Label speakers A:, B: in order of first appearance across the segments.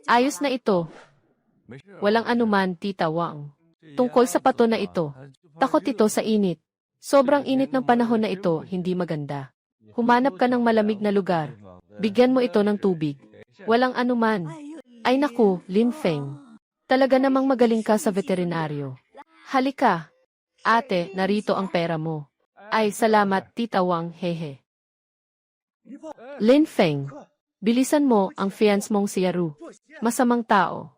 A: Ayos na ito. Walang anuman, Tita Wang. Tungkol sa pato na ito. Takot ito sa init. Sobrang init ng panahon na ito, hindi maganda. Humanap ka ng malamig na lugar. Bigyan mo ito ng tubig. Walang anuman. Ay naku, Lin Feng. Talaga namang magaling ka sa veterinaryo. Halika. Ate, narito ang pera mo. Ay, salamat, Tita Wang, hehe. Lin Feng. Bilisan mo ang fiance mong si Yaru. Masamang tao.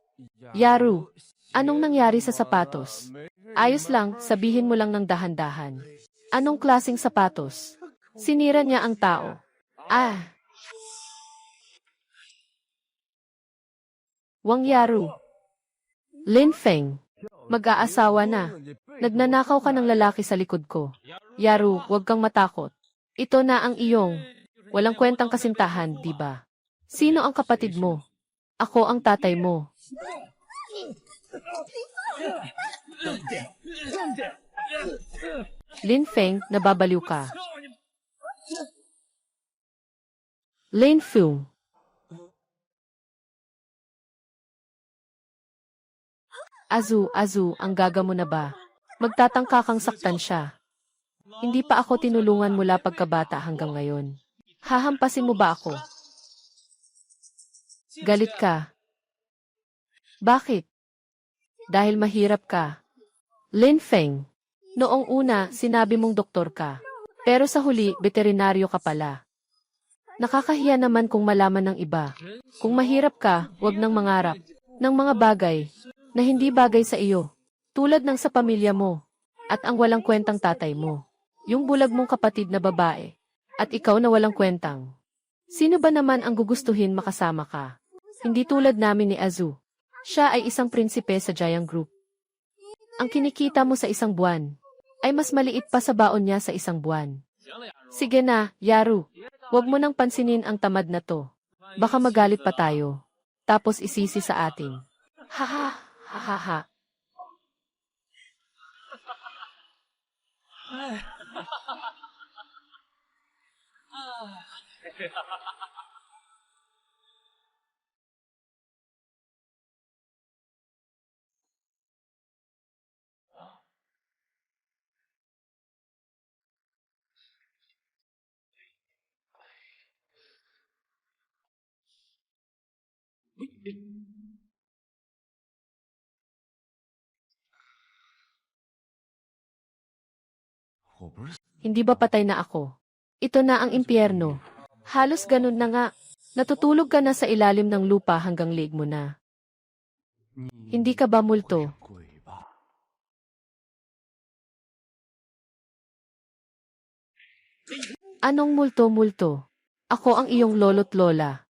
A: Yaru, anong nangyari sa sapatos? Ayos lang, sabihin mo lang ng dahan-dahan. Anong klaseng sapatos? Sinira niya ang tao. Ah! Wang Yaru. Lin Feng. Mag-aasawa na. Nagnanakaw ka ng lalaki sa likod ko. Yaru, huwag kang matakot. Ito na ang iyong. Walang kwentang kasintahan, di ba? Sino ang kapatid mo? Ako ang tatay mo. Lin Feng, nababaliw ka. Lin Fu. Azu, ang gaga mo na ba? Magtatangka kang saktan siya. Hindi pa ako tinulungan mula pagkabata hanggang ngayon. Hahampasin mo ba ako? Galit ka. Bakit? Dahil mahirap ka. Lin Feng. Noong una, sinabi mong doktor ka. Pero sa huli, veterinaryo ka pala. Nakakahiya naman kung malaman ng iba. Kung mahirap ka, huwag nang mangarap ng mga bagay na hindi bagay sa iyo. Tulad ng sa pamilya mo at ang walang kwentang tatay mo. Yung bulag mong kapatid na babae at ikaw na walang kwentang. Sino ba naman ang gugustuhin makasama ka? Hindi tulad namin ni Azu. Siya ay isang prinsipe sa Giant Group. Ang kinikita mo sa isang buwan ay mas maliit pa sa baon niya sa isang buwan. Sige na, Yaru. Huwag mo nang pansinin ang tamad na to. Baka magalit pa tayo. Tapos isisi sa atin. Haha, hahaha. Hindi ba patay na ako? Ito na ang impyerno. Halos ganun na nga. Natutulog ka na sa ilalim ng lupa hanggang liig mo na. Hindi ka ba multo? Anong multo-multo? Ako ang iyong lolo't lola.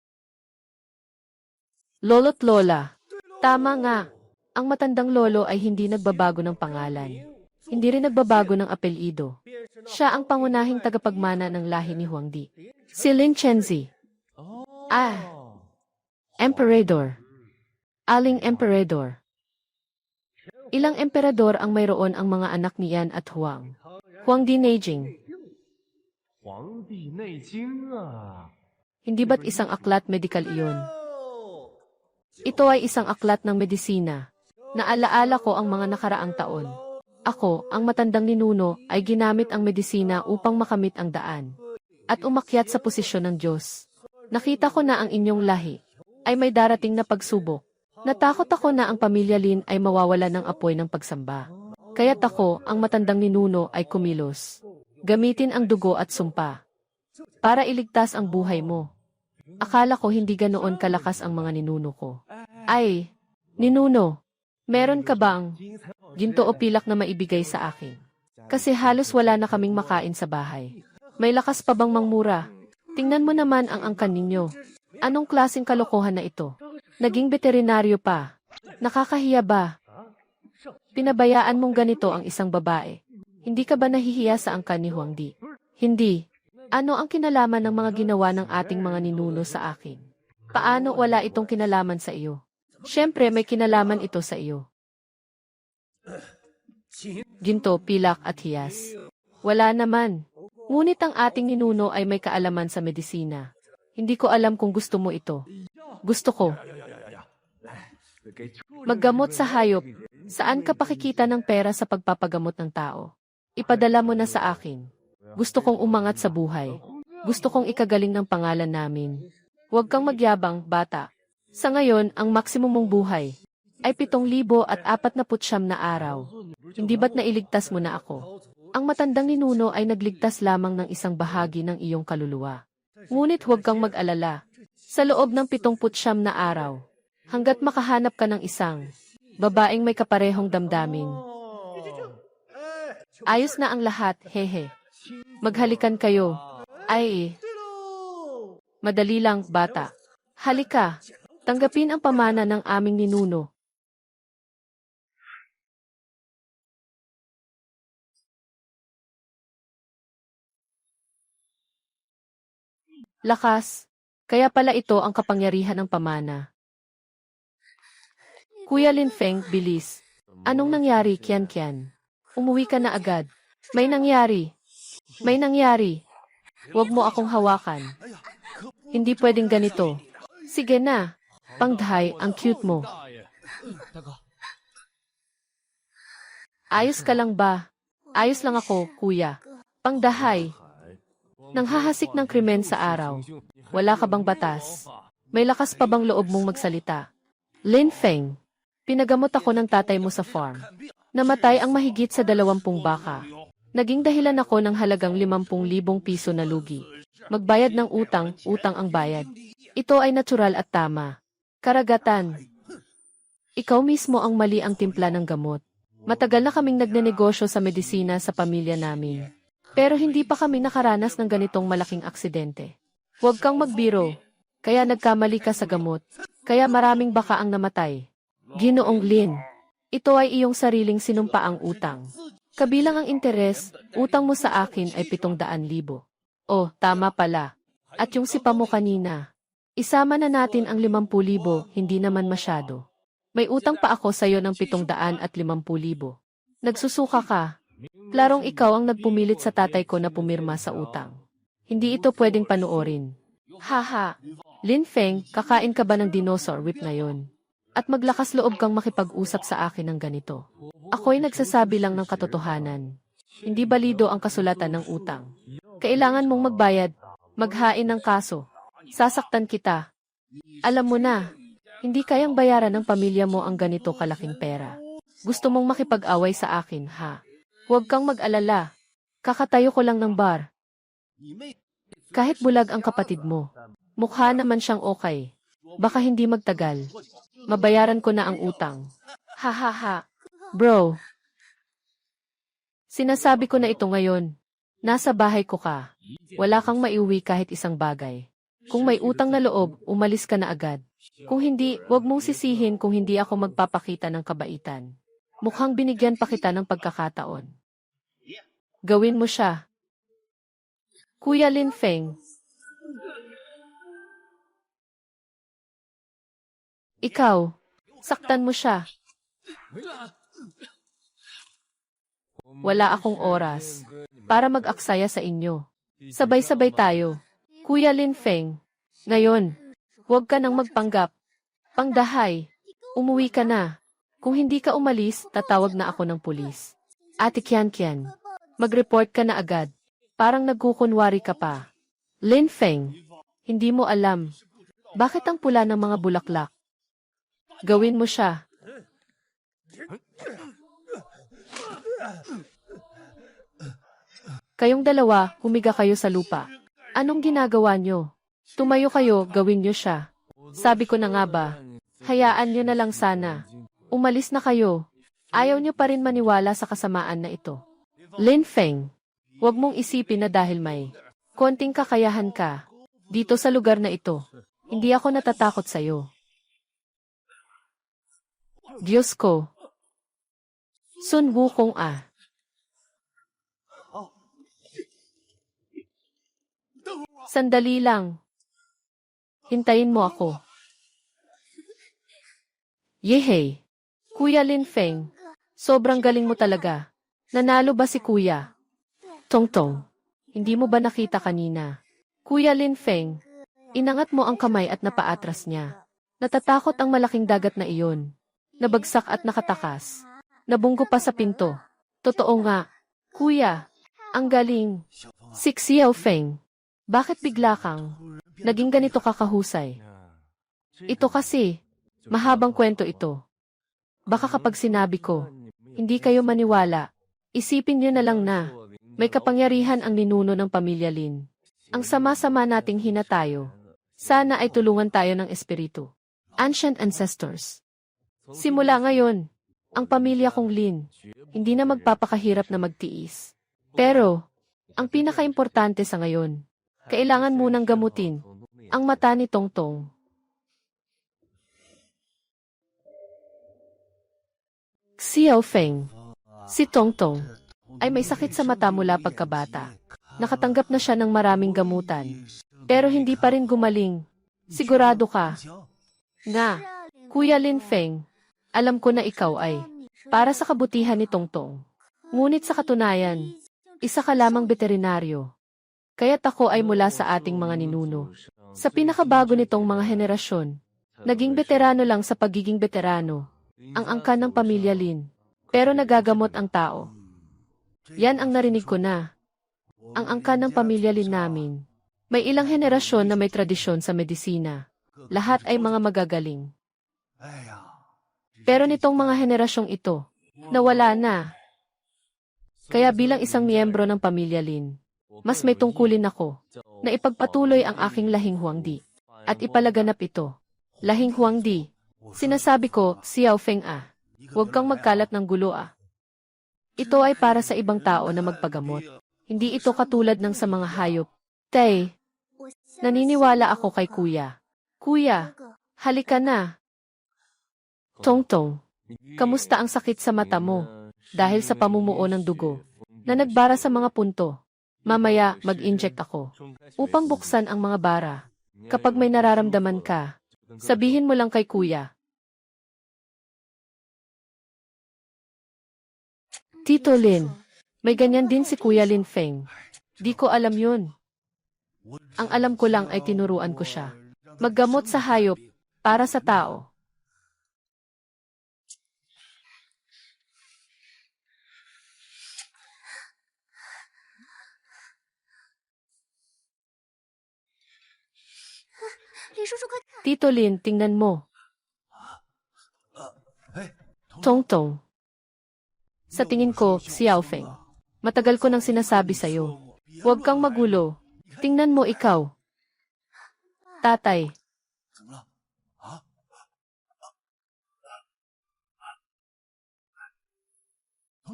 A: Lolo't lola. Tama nga. Ang matandang lolo ay hindi nagbabago ng pangalan. Hindi rin nagbabago ng apelyido. Siya ang pangunahing tagapagmana ng lahi ni Huangdi. Si Lin Chenzi. Ah! Emperador. Aling Emperador. Ilang emperador ang mayroon ang mga anak ni Yan at Huang. Huangdi Neijing. Hindi ba't isang aklat medikal iyon? Ito ay isang aklat ng medisina. Naalaala ko ang mga nakaraang taon. Ako, ang matandang ninuno, ay ginamit ang medisina upang makamit ang daan. At umakyat sa posisyon ng Diyos. Nakita ko na ang inyong lahi ay may darating na pagsubok. Natakot ako na ang pamilya Lin ay mawawala ng apoy ng pagsamba. Kaya't ako, ang matandang ninuno, ay kumilos. Gamitin ang dugo at sumpa para iligtas ang buhay mo. Akala ko hindi ganoon kalakas ang mga ninuno ko. Ay, ninuno, meron ka bang ginto o pilak na maibigay sa akin? Kasi halos wala na kaming makain sa bahay. May lakas pa bang mangmura? Tingnan mo naman ang angkan ninyo. Anong klaseng kalokohan na ito? Naging veterinaryo pa. Nakakahiya ba? Pinabayaan mong ganito ang isang babae. Hindi ka ba nahihiya sa angkan ni Huangdi? Hindi. Ano ang kinalaman ng mga ginawa ng ating mga ninuno sa akin? Paano wala itong kinalaman sa iyo? Siyempre may kinalaman ito sa iyo. Ginto, pilak at hiyas. Wala naman. Ngunit ang ating ninuno ay may kaalaman sa medisina. Hindi ko alam kung gusto mo ito. Gusto ko. Maggamot sa hayop. Saan ka pakikita ng pera sa pagpapagamot ng tao? Ipadala mo na sa akin. Gusto kong umangat sa buhay. Gusto kong ikagaling ng pangalan namin. Huwag kang magyabang, bata. Sa ngayon, ang maksimum mong buhay ay 7,049 na araw. Hindi ba't nailigtas mo na ako? Ang matandang ninuno ay nagligtas lamang ng isang bahagi ng iyong kaluluwa. Ngunit huwag kang mag-alala. Sa loob ng 79 na araw, hanggat makahanap ka ng isang babaeng may kaparehong damdamin. Ayos na ang lahat, hehe. Maghalikan kayo. Ay, madali lang, bata. Halika, tanggapin ang pamana ng aming ninuno. Lakas. Kaya pala ito ang kapangyarihan ng pamana. Kuya Linfeng, bilis. Anong nangyari, Kian? Umuwi ka na agad. May nangyari. May nangyari. Huwag mo akong hawakan. Hindi pwedeng ganito. Sige na. Pangdahay, ang cute mo. Ayos ka lang ba? Ayos lang ako, kuya. Pangdahay. Nanghahasik ng krimen sa araw. Wala ka bang batas? May lakas pa bang loob mong magsalita? Linfeng, pinagamot ako ng tatay mo sa farm. Namatay ang mahigit sa 20 baka. Naging dahilan ako ng halagang 50,000 piso na lugi. Magbayad ng utang, utang ang bayad. Ito ay natural at tama. Karagatan. Ikaw mismo ang mali ang timpla ng gamot. Matagal na kaming nagnenegosyo sa medisina sa pamilya namin. Pero hindi pa kami nakaranas ng ganitong malaking aksidente. Huwag kang magbiro. Kaya nagkamali ka sa gamot. Kaya maraming baka ang namatay. Ginoong Lin, ito ay iyong sariling sinumpaang utang. Kabilang ang interes, utang mo sa akin ay 700,000. Oh, tama pala. At yung sipa mo kanina. Isama na natin ang 50,000, hindi naman masyado. May utang pa ako sa'yo ng 750,000. Nagsusuka ka. Klarong ikaw ang nagpumilit sa tatay ko na pumirma sa utang. Hindi ito pwedeng panoorin. Haha. Linfeng, kakain ka ba ng dinosaur whip ngayon? At maglakas loob kang makipag-usap sa akin ng ganito. Ako'y nagsasabi lang ng katotohanan. Hindi balido ang kasulatan ng utang. Kailangan mong magbayad, maghain ng kaso. Sasaktan kita. Alam mo na, hindi kayang bayaran ng pamilya mo ang ganito kalaking pera. Gusto mong makipag-away sa akin, ha? Huwag kang mag-alala. Kakatayo ko lang ng bar. Kahit bulag ang kapatid mo, mukha naman siyang okay. Baka hindi magtagal. Mabayaran ko na ang utang. Ha ha ha. Bro. Sinasabi ko na ito ngayon. Nasa bahay ko ka. Wala kang maiuwi kahit isang bagay. Kung may utang na loob, umalis ka na agad. Kung hindi, huwag mong sisihin kung hindi ako magpapakita ng kabaitan. Mukhang binigyan pa kita ng pagkakataon. Gawin mo siya. Kuya Linfeng. Ikaw, saktan mo siya. Wala akong oras para mag-aksaya sa inyo. Sabay-sabay tayo. Kuya Linfeng. Ngayon, huwag ka nang magpanggap. Pangdahay, umuwi ka na. Kung hindi ka umalis, tatawag na ako ng pulis. Ate Kian, mag-report ka na agad. Parang nagkukunwari ka pa. Linfeng, hindi mo alam. Bakit ang pula ng mga bulaklak? Gawin mo siya. Kayong dalawa, humiga kayo sa lupa. Anong ginagawa nyo? Tumayo kayo, gawin nyo siya. Sabi ko na nga ba, hayaan nyo na lang sana. Umalis na kayo. Ayaw nyo pa rin maniwala sa kasamaan na ito. Linfeng, huwag mong isipin na dahil may konting kakayahan ka dito sa lugar na ito. Hindi ako natatakot sa'yo. Diyos ko. Sun Wukong ah. Sandali lang. Hintayin mo ako. Yehey. Kuya Linfeng, sobrang galing mo talaga. Nanalo ba si Kuya? Tongtong, hindi mo ba nakita kanina? Kuya Linfeng, inangat mo ang kamay at napaatras niya. Natatakot ang malaking dagat na iyon. Nabagsak at nakatakas. Nabunggo pa sa pinto. Totoo nga. Kuya, ang galing. Si Xiaofeng. Bakit bigla kang naging ganito kakahusay? Ito kasi, mahabang kwento ito. Baka kapag sinabi ko, hindi kayo maniwala, isipin niyo na lang na may kapangyarihan ang ninuno ng pamilya Lin. Ang sama-sama nating hinatayo. Sana ay tulungan tayo ng espiritu. Ancient ancestors. Simula ngayon, ang pamilya kong Lin, hindi na magpapakahirap na magtiis. Pero, ang pinaka-importante sa ngayon, kailangan munang gamutin ang mata ni Tongtong. Xiaofeng. Si Tongtong ay may sakit sa mata mula pagkabata. Nakatanggap na siya ng maraming gamutan. Pero hindi pa rin gumaling. Sigurado ka? Nga, Kuya Lin Feng, alam ko na ikaw ay para sa kabutihan ni Tongtong. Ngunit sa katunayan, isa ka lamang veterinaryo. Kaya't ako ay mula sa ating mga ninuno. Sa pinakabago nitong mga henerasyon, naging veterano lang sa pagiging veterano. Ang angkan ng pamilya Lin, pero nagagamot ang tao. Yan ang narinig ko na. Ang angkan ng pamilya Lin namin, may ilang henerasyon na may tradisyon sa medisina. Lahat ay mga magagaling. Pero nitong mga henerasyong ito, nawala na. Kaya bilang isang miyembro ng pamilya Lin, mas may tungkulin ako na ipagpatuloy ang aking lahing Huangdi at ipalaganap ito. Lahing Huangdi. Sinasabi ko, Xiaofeng huwag kang magkalat ng gulo Ito ay para sa ibang tao na magpagamot. Hindi ito katulad ng sa mga hayop. Tay, naniniwala ako kay Kuya. Kuya, halika na. Tongtong, kamusta ang sakit sa mata mo? Dahil sa pamumuo ng dugo na nagbara sa mga punto. Mamaya, mag-inject ako upang buksan ang mga bara. Kapag may nararamdaman ka, sabihin mo lang kay Kuya. Tito Lin, may ganyan din si Kuya Lin Feng. Di ko alam yun. Ang alam ko lang ay tinuruan ko siya maggamot sa hayop para sa tao. Tito Lin, tingnan mo. Tongtong. Sa tingin ko, Xiaofeng, matagal ko nang sinasabi sa'yo. Huwag kang magulo. Tingnan mo ikaw. Tatay.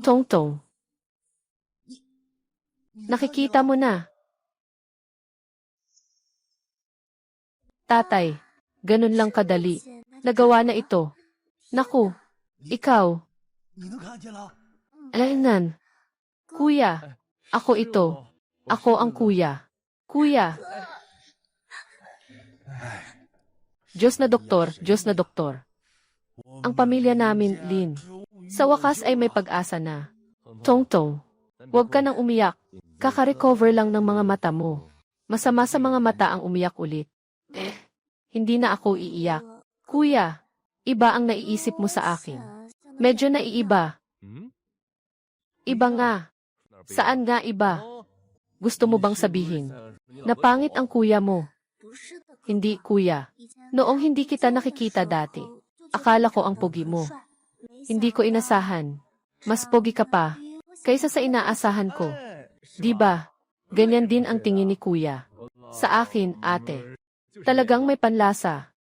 A: Tongtong. Nakikita mo na. Tatay, ganun lang kadali. Nagawa na ito. Naku, ikaw. Alainan. Kuya, ako ito. Ako ang kuya. Kuya. Diyos na doktor, Diyos na doktor. Ang pamilya namin, Lin, sa wakas ay may pag-asa na. Tongtong, huwag ka nang umiyak. Kaka-recover lang ng mga mata mo. Masama sa mga mata ang umiyak ulit. Hindi na ako iiyak. Kuya, iba ang naiisip mo sa akin. Medyo naiiba. Iba nga. Saan nga iba? Gusto mo bang sabihin na pangit ang kuya mo? Hindi, kuya. Noong hindi kita nakikita dati, akala ko ang pogi mo. Hindi ko inasahan. Mas pogi ka pa kaysa sa inaasahan ko. Di ba? Ganyan din ang tingin ni kuya. Sa akin, ate. Talagang may panlasa.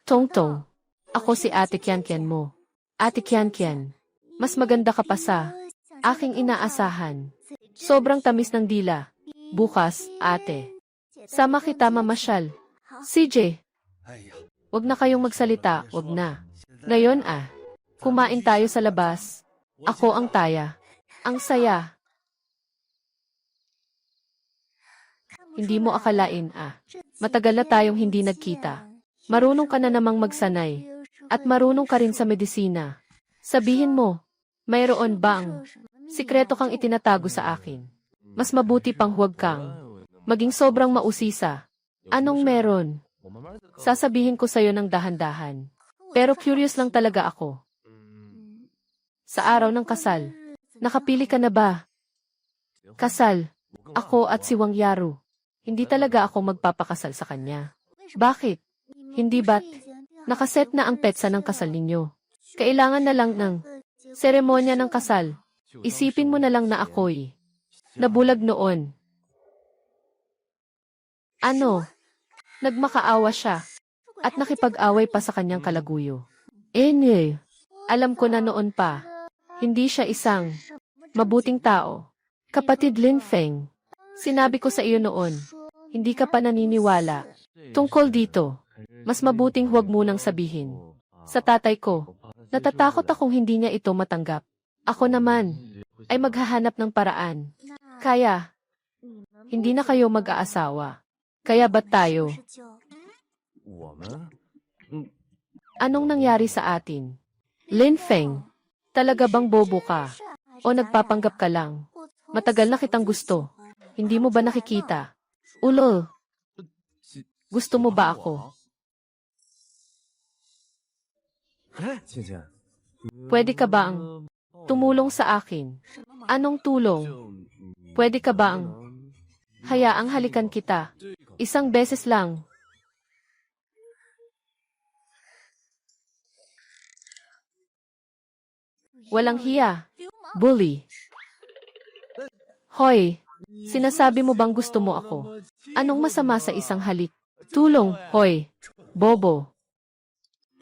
A: Tongtong, ako si Ate Qianqian mo. Ate Qianqian, mas maganda ka pa sa aking inaasahan. Sobrang tamis ng dila. Bukas, ate. Sama kita mamasyal. CJ, wag na kayong magsalita, wag na. Ngayon kumain tayo sa labas. Ako ang taya. Ang saya. Hindi mo akalain matagal na tayong hindi nagkita. Marunong ka na namang magsanay. At marunong ka rin sa medisina. Sabihin mo, mayroon bang sikreto kang itinatago sa akin? Mas mabuti pang huwag kang maging sobrang mausisa. Anong meron? Sasabihin ko sa'yo ng dahan-dahan. Pero curious lang talaga ako. Sa araw ng kasal, nakapili ka na ba? Kasal, ako at si Wang Yaru. Hindi talaga ako magpapakasal sa kanya. Bakit? Hindi ba't nakaset na ang petsa ng kasal ninyo? Kailangan na lang ng seremonya ng kasal. Isipin mo na lang na ako'y nabulag noon. Ano? Nagmakaawa siya at nakipag-away pa sa kanyang kalaguyo. Alam ko na noon pa. Hindi siya isang mabuting tao. Kapatid Lin Feng, sinabi ko sa iyo noon, hindi ka pa naniniwala. Tungkol dito, mas mabuting huwag munang sabihin. Sa tatay ko, natatakot akong hindi niya ito matanggap. Ako naman, ay maghahanap ng paraan. Kaya, hindi na kayo mag-aasawa. Kaya ba't tayo? Anong nangyari sa atin? Lin Feng, talaga bang bobo ka? O nagpapanggap ka lang? Matagal na kitang gusto. Hindi mo ba nakikita? Ulol. Gusto mo ba ako? Pwede ka ba ang tumulong sa akin? Anong tulong? Pwede ka ba ang hayaang halikan kita? Isang beses lang. Walang hiya. Bully. Hoy, sinasabi mo bang gusto mo ako? Anong masama sa isang halik? Tulong, hoy. Bobo.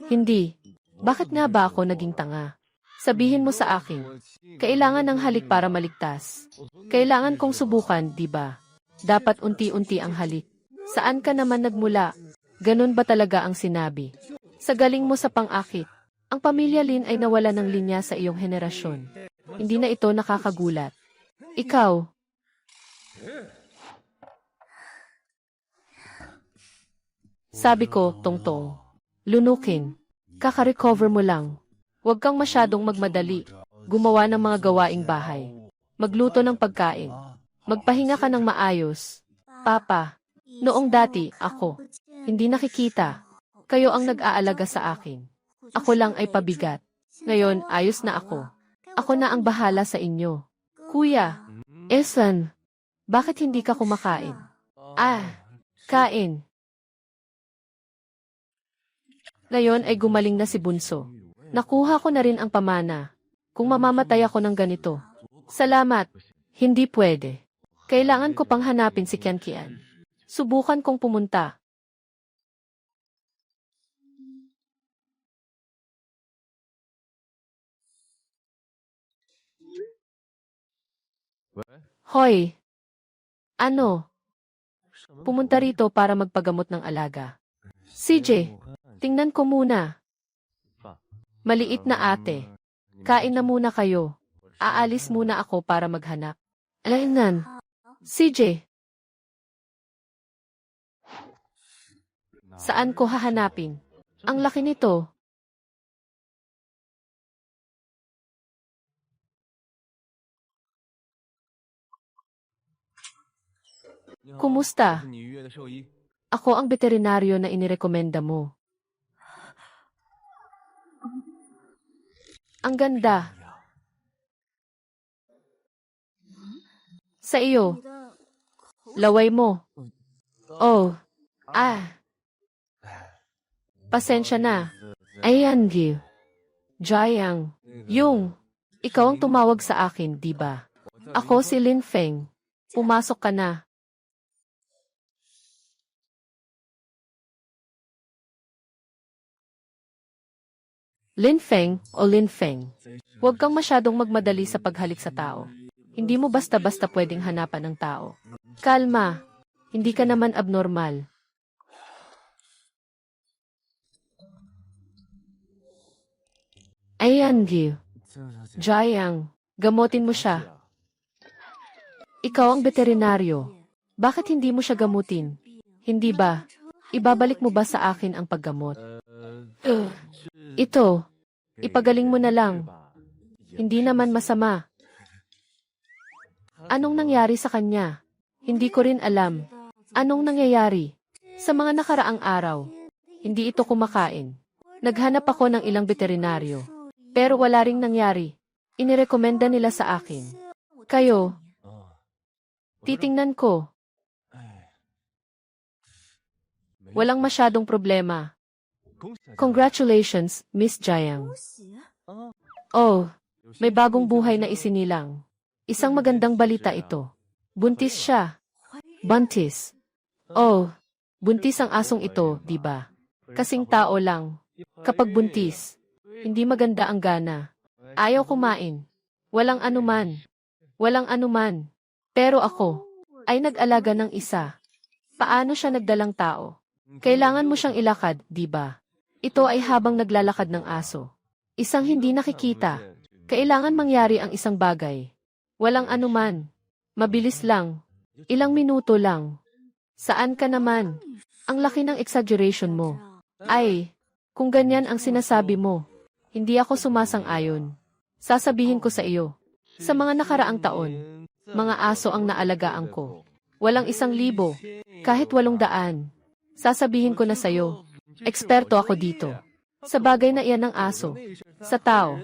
A: Hindi. Bakit nga ba ako naging tanga? Sabihin mo sa akin. Kailangan ng halik para maligtas. Kailangan kong subukan, di ba? Dapat unti-unti ang halik. Saan ka naman nagmula? Ganun ba talaga ang sinabi? Sa galing mo sa pang-akit. Ang pamilya Lin ay nawala ng linya sa iyong henerasyon. Hindi na ito nakakagulat. Ikaw. Sabi ko, Tongtong. Lunukin. Kaka-recover mo lang. Huwag kang masyadong magmadali. Gumawa ng mga gawaing bahay. Magluto ng pagkain. Magpahinga ka ng maayos. Papa, noong dati, ako. Hindi nakikita. Kayo ang nag-aalaga sa akin. Ako lang ay pabigat. Ngayon, ayos na ako. Ako na ang bahala sa inyo. Kuya, Esan, bakit hindi ka kumakain? Kain. Ngayon ay gumaling na si Bunso. Nakuha ko na rin ang pamana. Kung mamamatay ako ng ganito. Salamat. Hindi pwede. Kailangan ko pang hanapin si Kian Kian. Subukan kong pumunta. Hoy! Ano? Pumunta rito para magpagamot ng alaga. CJ, tingnan ko muna. Maliit na ate. Kain na muna kayo. Aalis muna ako para maghanap. Alainan. CJ. Saan ko hahanapin? Ang laki nito. Kumusta? Ako ang veterinaryo na inirekomenda mo. Ang ganda. Sa iyo. Laway mo. Oh. Pasensya na. Ayan, Gil. Jayang. Ikaw ang tumawag sa akin, di ba? Ako si Lin Feng. Pumasok ka na. Lin Feng o Lin Feng. Huwag kang masyadong magmadali sa paghalik sa tao. Hindi mo basta-basta pwedeng hanapan ng tao. Kalma. Hindi ka naman abnormal. Ayan, Gil. Jayang, gamutin mo siya. Ikaw ang veterinaryo. Bakit hindi mo siya gamutin? Hindi ba? Ibabalik mo ba sa akin ang paggamot? Ito. Ipagaling mo na lang. Hindi naman masama. Anong nangyari sa kanya? Hindi ko rin alam. Anong nangyayari? Sa mga nakaraang araw, hindi ito kumakain. Naghanap ako ng ilang veterinaryo. Pero wala ring nangyari. Inirekomenda nila sa akin. Kayo, titingnan ko. Walang masyadong problema. Congratulations, Miss Jiang. Oh, may bagong buhay na isinilang. Isang magandang balita ito. Buntis siya. Buntis. Oh, buntis ang asong ito, di ba? Kasing tao lang. Kapag buntis, hindi maganda ang gana. Ayaw kumain. Walang anuman. Walang anuman. Pero ako, ay nag-alaga ng isa. Paano siya nagdalang tao? Kailangan mo siyang ilakad, di ba? Ito ay habang naglalakad ng aso. Isang hindi nakikita. Kailangan mangyari ang isang bagay. Walang anuman. Mabilis lang. Ilang minuto lang. Saan ka naman? Ang laki ng exaggeration mo. Ay, kung ganyan ang sinasabi mo, hindi ako sumasang-ayon. Sasabihin ko sa iyo, sa mga nakaraang taon, mga aso ang naalagaan ko. Walang 1,000, kahit 800. Sasabihin ko na sa iyo, eksperto ako dito. Sa bagay na iyan ng aso. Sa tao,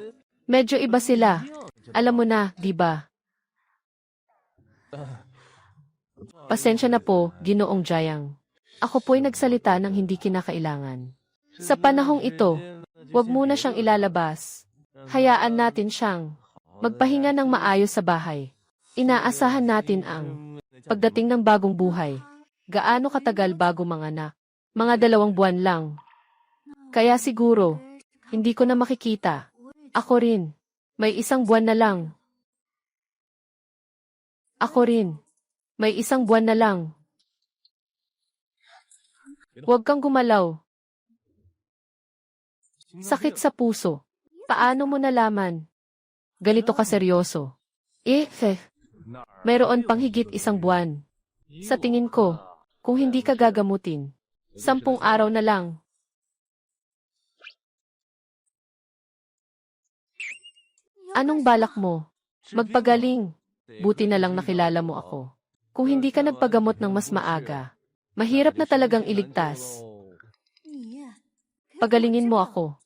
A: medyo iba sila. Alam mo na, di ba? Pasensya na po, Ginoong Jiang. Ako po'y nagsalita ng hindi kinakailangan. Sa panahong ito, huwag muna siyang ilalabas. Hayaan natin siyang magpahinga ng maayos sa bahay. Inaasahan natin ang pagdating ng bagong buhay. Gaano katagal bago manganak? Mga 2 buwan lang. Kaya siguro, hindi ko na makikita. Ako rin. May 1 buwan na lang. Ako rin. May 1 buwan na lang. Huwag kang gumalaw. Sakit sa puso. Paano mo nalaman? Ganito ka seryoso. Mayroon pang higit 1 buwan. Sa tingin ko, kung hindi ka gagamutin, 10 araw na lang. Anong balak mo? Magpagaling. Buti na lang nakilala mo ako. Kung hindi ka nagpagamot ng mas maaga, mahirap na talagang iligtas. Pagalingin mo ako.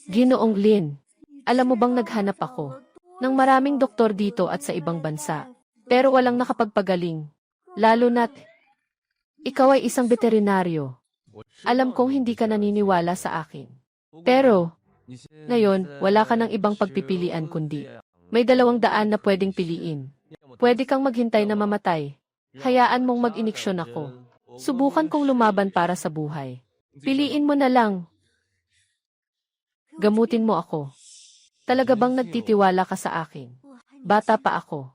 A: Ginoong Lin, alam mo bang naghanap ako ng maraming doktor dito at sa ibang bansa, pero walang nakapagpagaling. Lalo na't ikaw ay isang veterinaryo. Alam kong hindi ka naniniwala sa akin. Pero, ngayon, wala ka ng ibang pagpipilian kundi may 200 na pwedeng piliin. Pwede kang maghintay na mamatay. Hayaan mong mag-iniksyon ako. Subukan kong lumaban para sa buhay. Piliin mo na lang. Gamutin mo ako. Talaga bang nagtitiwala ka sa akin? Bata pa ako.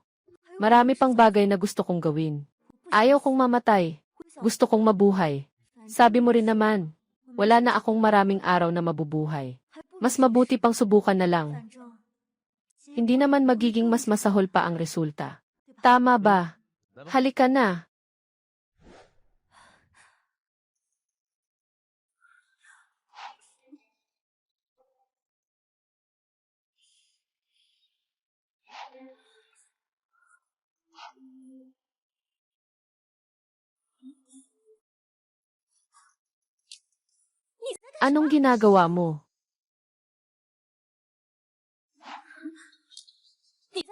A: Marami pang bagay na gusto kong gawin. Ayaw kong mamatay. Gusto kong mabuhay. Sabi mo rin naman, wala na akong maraming araw na mabubuhay. Mas mabuti pang subukan na lang. Hindi naman magiging mas masahol pa ang resulta. Tama ba? Halika na. Anong ginagawa mo?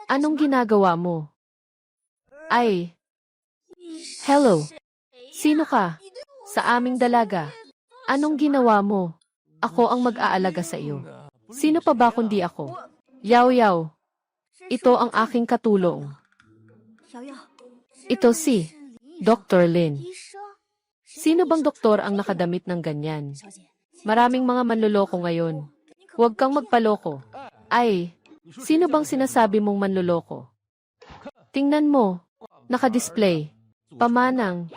A: Anong ginagawa mo? Ay, hello. Sino ka? Sa aming dalaga. Anong ginawa mo? Ako ang mag-aalaga sa iyo. Sino pa ba kundi ako? Yaw Yaw. Ito ang aking katulong. Ito si Dr. Lin. Sino bang doktor ang nakadamit ng ganyan? Maraming mga manloloko ngayon. Huwag kang magpaloko. Ay, sino bang sinasabi mong manloloko? Tingnan mo. Naka-display. Pamanang.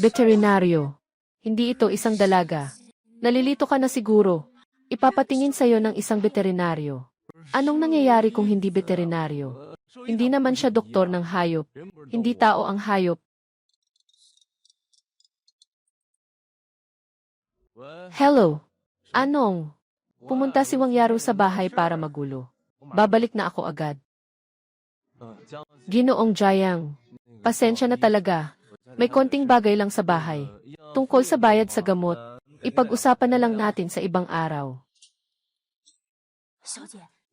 A: Veterinaryo. Hindi ito isang dalaga. Nalilito ka na siguro. Ipapatingin sa'yo ng isang veterinaryo. Anong nangyayari kung hindi veterinaryo? Hindi naman siya doktor ng hayop. Hindi tao ang hayop. Hello. Anong? Pumunta si Wang Yaru sa bahay para magulo. Babalik na ako agad. Ginoong Jiang, Pasensya na talaga. May konting bagay lang sa bahay. Tungkol sa bayad sa gamot, ipag-usapan na lang natin sa ibang araw.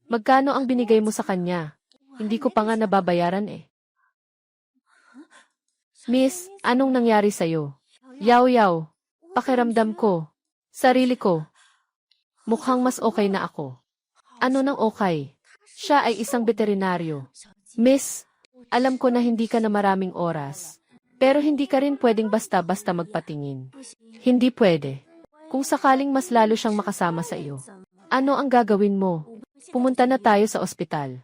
A: Magkano ang binigay mo sa kanya? Hindi ko pa nga nababayaran eh. Miss, anong nangyari sa'yo? Yaw, pakiramdam ko. Sarili ko. Mukhang mas okay na ako. Ano nang okay? Siya ay isang veterinaryo. Miss, alam ko na hindi ka na maraming oras. Pero hindi ka rin pwedeng basta-basta magpatingin. Hindi pwede. Kung sakaling mas lalo siyang makasama sa iyo, ano ang gagawin mo? Pumunta na tayo sa ospital.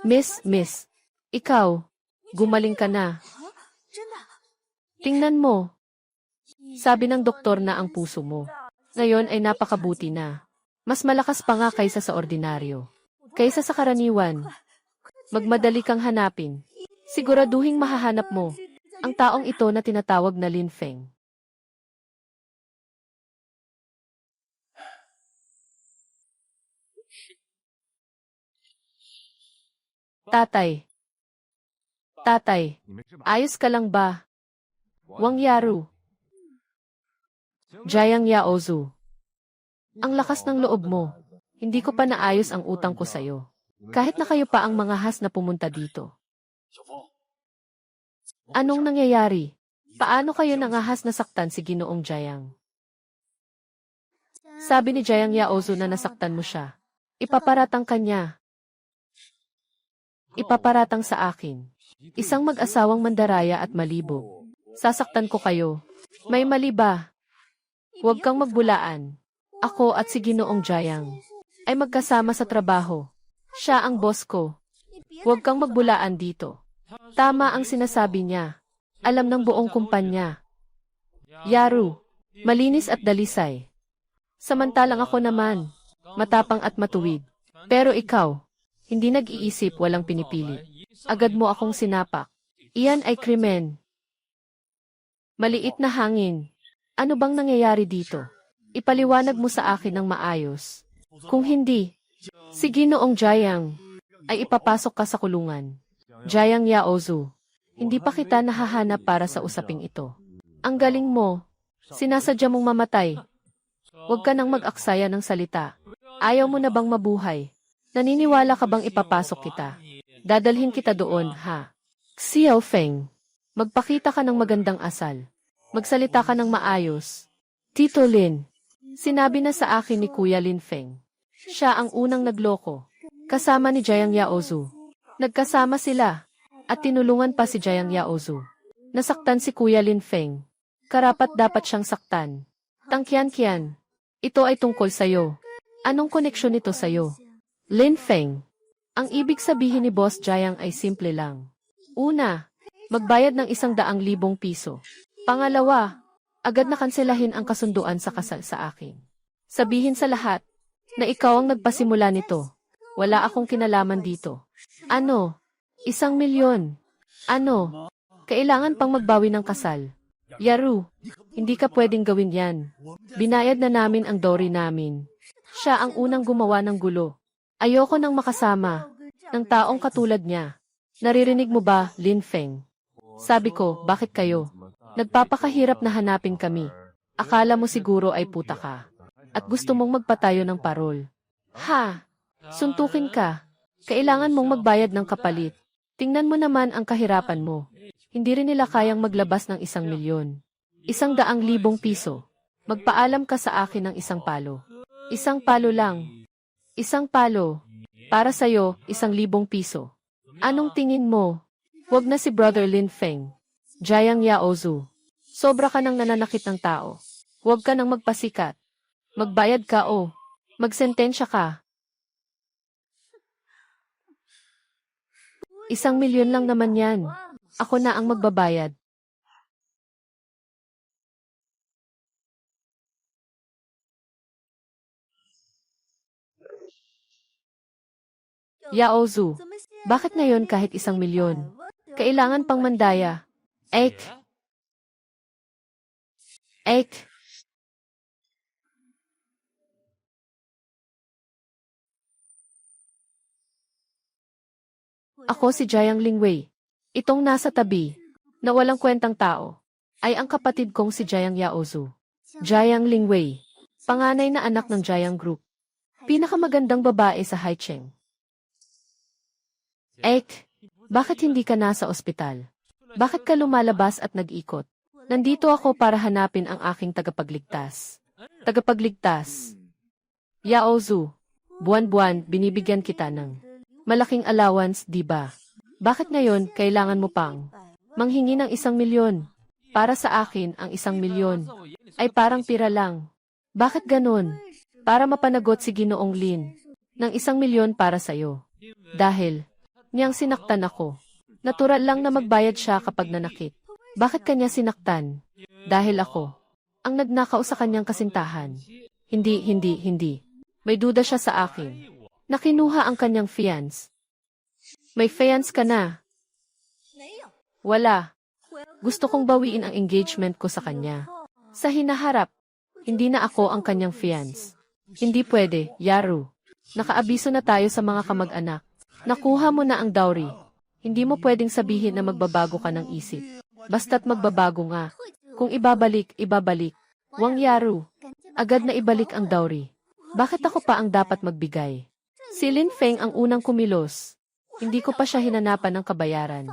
A: Miss, ikaw, gumaling ka na. Tingnan mo. Sabi ng doktor na ang puso mo. Ngayon ay napakabuti na. Mas malakas pa nga kaysa sa ordinaryo. Kaysa sa karaniwan. Magmadali kang hanapin. Siguraduhing mahahanap mo ang taong ito na tinatawag na Lin Feng. Tatay, ayos ka lang ba? Wang Yaru. Jiang Yaozu. Ang lakas ng loob mo. Hindi ko pa naayos ang utang ko sa'yo. Kahit na kayo pa ang mga has na pumunta dito. Anong nangyayari? Paano kayo nangahas nasaktan si Ginoong Jiang? Sabi ni Jiang Yaozu na nasaktan mo siya. Ipaparatang kanya. Ipaparatang sa akin. Isang mag-asawang mandaraya at malibo. Sasaktan ko kayo. May mali ba? Huwag kang magbulaan. Ako at si Ginoong Jiang ay magkasama sa trabaho. Siya ang boss ko. Huwag kang magbulaan dito. Tama ang sinasabi niya. Alam ng buong kumpanya. Yaru, malinis at dalisay. Samantalang ako naman, matapang at matuwid. Pero ikaw, hindi nag-iisip, walang pinipili. Agad mo akong sinapak. Iyan ay krimen. Maliit na hangin. Ano bang nangyayari dito? Ipaliwanag mo sa akin ng maayos. Kung hindi, si Ginoong Jiang ay ipapasok ka sa kulungan. Jiang Yaozu, hindi pa kita nahahanap para sa usaping ito. Ang galing mo. Sinasadya mong mamatay. Huwag ka nang mag-aksaya ng salita. Ayaw mo na bang mabuhay? Naniniwala ka bang ipapasok kita? Dadalhin kita doon, ha? Xiao Feng, magpakita ka ng magandang asal. Magsalita ka ng maayos. Tito Lin, sinabi na sa akin ni Kuya Lin Feng. Siya ang unang nagloko. Kasama ni Jiang Yaozu. Nagkasama sila. At tinulungan pa si Jiang Yaozu. Nasaktan si Kuya Lin Feng. Karapat dapat siyang saktan. Tangkian-kian. Ito ay tungkol sa'yo. Anong koneksyon nito sa'yo? Lin Feng. Ang ibig sabihin ni Boss Jiang ay simple lang. Una, magbayad ng 100,000 piso. Pangalawa, agad na kanselahin ang kasunduan sa kasal sa akin. Sabihin sa lahat na ikaw ang nagpasimula nito. Wala akong kinalaman dito. Ano? 1,000,000. Ano? Kailangan pang magbawi ng kasal. Yaru, hindi ka pwedeng gawin yan. Binayad na namin ang dowry namin. Siya ang unang gumawa ng gulo. Ayoko nang makasama ng taong katulad niya. Naririnig mo ba, Lin Feng? Sabi ko, bakit kayo? Nagpapakahirap na hanapin kami. Akala mo siguro ay puta ka. At gusto mong magpatayo ng parol. Ha? Suntukin ka. Kailangan mong magbayad ng kapalit. Tingnan mo naman ang kahirapan mo. Hindi rin nila kayang maglabas ng 1,000,000. 100,000 piso. Magpaalam ka sa akin ng 1 palo. 1 palo lang. 1 palo. Para sa'yo, 1,000 piso. Anong tingin mo? Huwag na si Brother Lin Feng. Jiang Yaozu. Sobra ka nang nananakit ng tao. Huwag ka nang magpasikat. Magbayad ka o magsentensya ka. 1,000,000 lang naman yan. Ako na ang magbabayad. Yaozu, bakit ngayon kahit 1,000,000? Kailangan pang mandaya. Ek. Ek. Ako si Jiang Lingwei. Itong nasa tabi, na walang kwentang tao, ay ang kapatid kong si Jiang Yaozu. Jiang Lingwei, panganay na anak ng Jiang Group. Pinakamagandang babae sa Haicheng. Ek, bakit hindi ka nasa ospital? Bakit ka lumalabas at nag-ikot? Nandito ako para hanapin ang aking tagapagligtas. Tagapagligtas. Yaozu, buwan-buwan binibigyan kita ng malaking allowance, di ba? Bakit ngayon kailangan mo pang manghingi ng 1,000,000? Para sa akin, ang 1,000,000 ay parang pira lang. Bakit ganun? Para mapanagot si Ginoong Lin ng 1,000,000 para sa'yo. Dahil niyang sinaktan ako. Natural lang na magbayad siya kapag nanakit. Bakit kanya sinaktan? Dahil ako ang nagnakaw sa kanyang kasintahan. Hindi. May duda siya sa akin. Nakinuha ang kanyang fiance. May fiance ka na? Wala. Gusto kong bawiin ang engagement ko sa kanya. Sa hinaharap, hindi na ako ang kanyang fiance. Hindi pwede, Yaru. Nakaabiso na tayo sa mga kamag-anak. Nakuha mo na ang dowry. Hindi mo pwedeng sabihin na magbabago ka ng isip. Basta't magbabago nga. Kung ibabalik. Wang Yaru. Agad na ibalik ang dowry. Bakit ako pa ang dapat magbigay? Si Lin Feng ang unang kumilos. Hindi ko pa siya hinanapan ng kabayaran.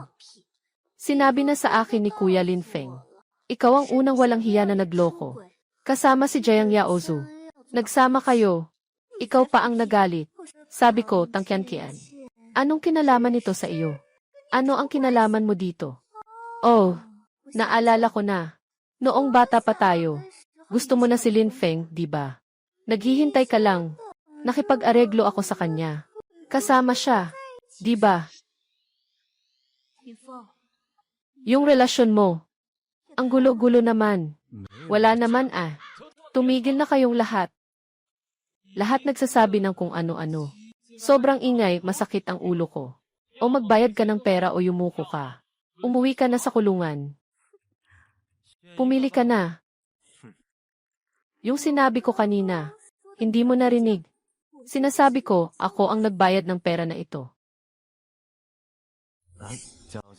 A: Sinabi na sa akin ni Kuya Lin Feng, ikaw ang unang walang hiya na nagloko. Kasama si Jiang Yaozu. Nagsama kayo. Ikaw pa ang nagalit. Sabi ko, tangkyan-kian. Anong kinalaman nito sa iyo? Ano ang kinalaman mo dito? Oh, naalala ko na. Noong bata pa tayo. Gusto mo na si Lin Feng, di ba? Naghihintay ka lang. Nakipag-areglo ako sa kanya. Kasama siya. Di ba? Yung relasyon mo. Ang gulo-gulo naman. Wala naman ah. Tumigil na kayong lahat. Lahat nagsasabi ng kung ano-ano. Sobrang ingay, masakit ang ulo ko. O magbayad ka ng pera o yumuko ka. Umuwi ka na sa kulungan. Pumili ka na. Yung sinabi ko kanina, hindi mo narinig. Sinasabi ko, ako ang nagbayad ng pera na ito.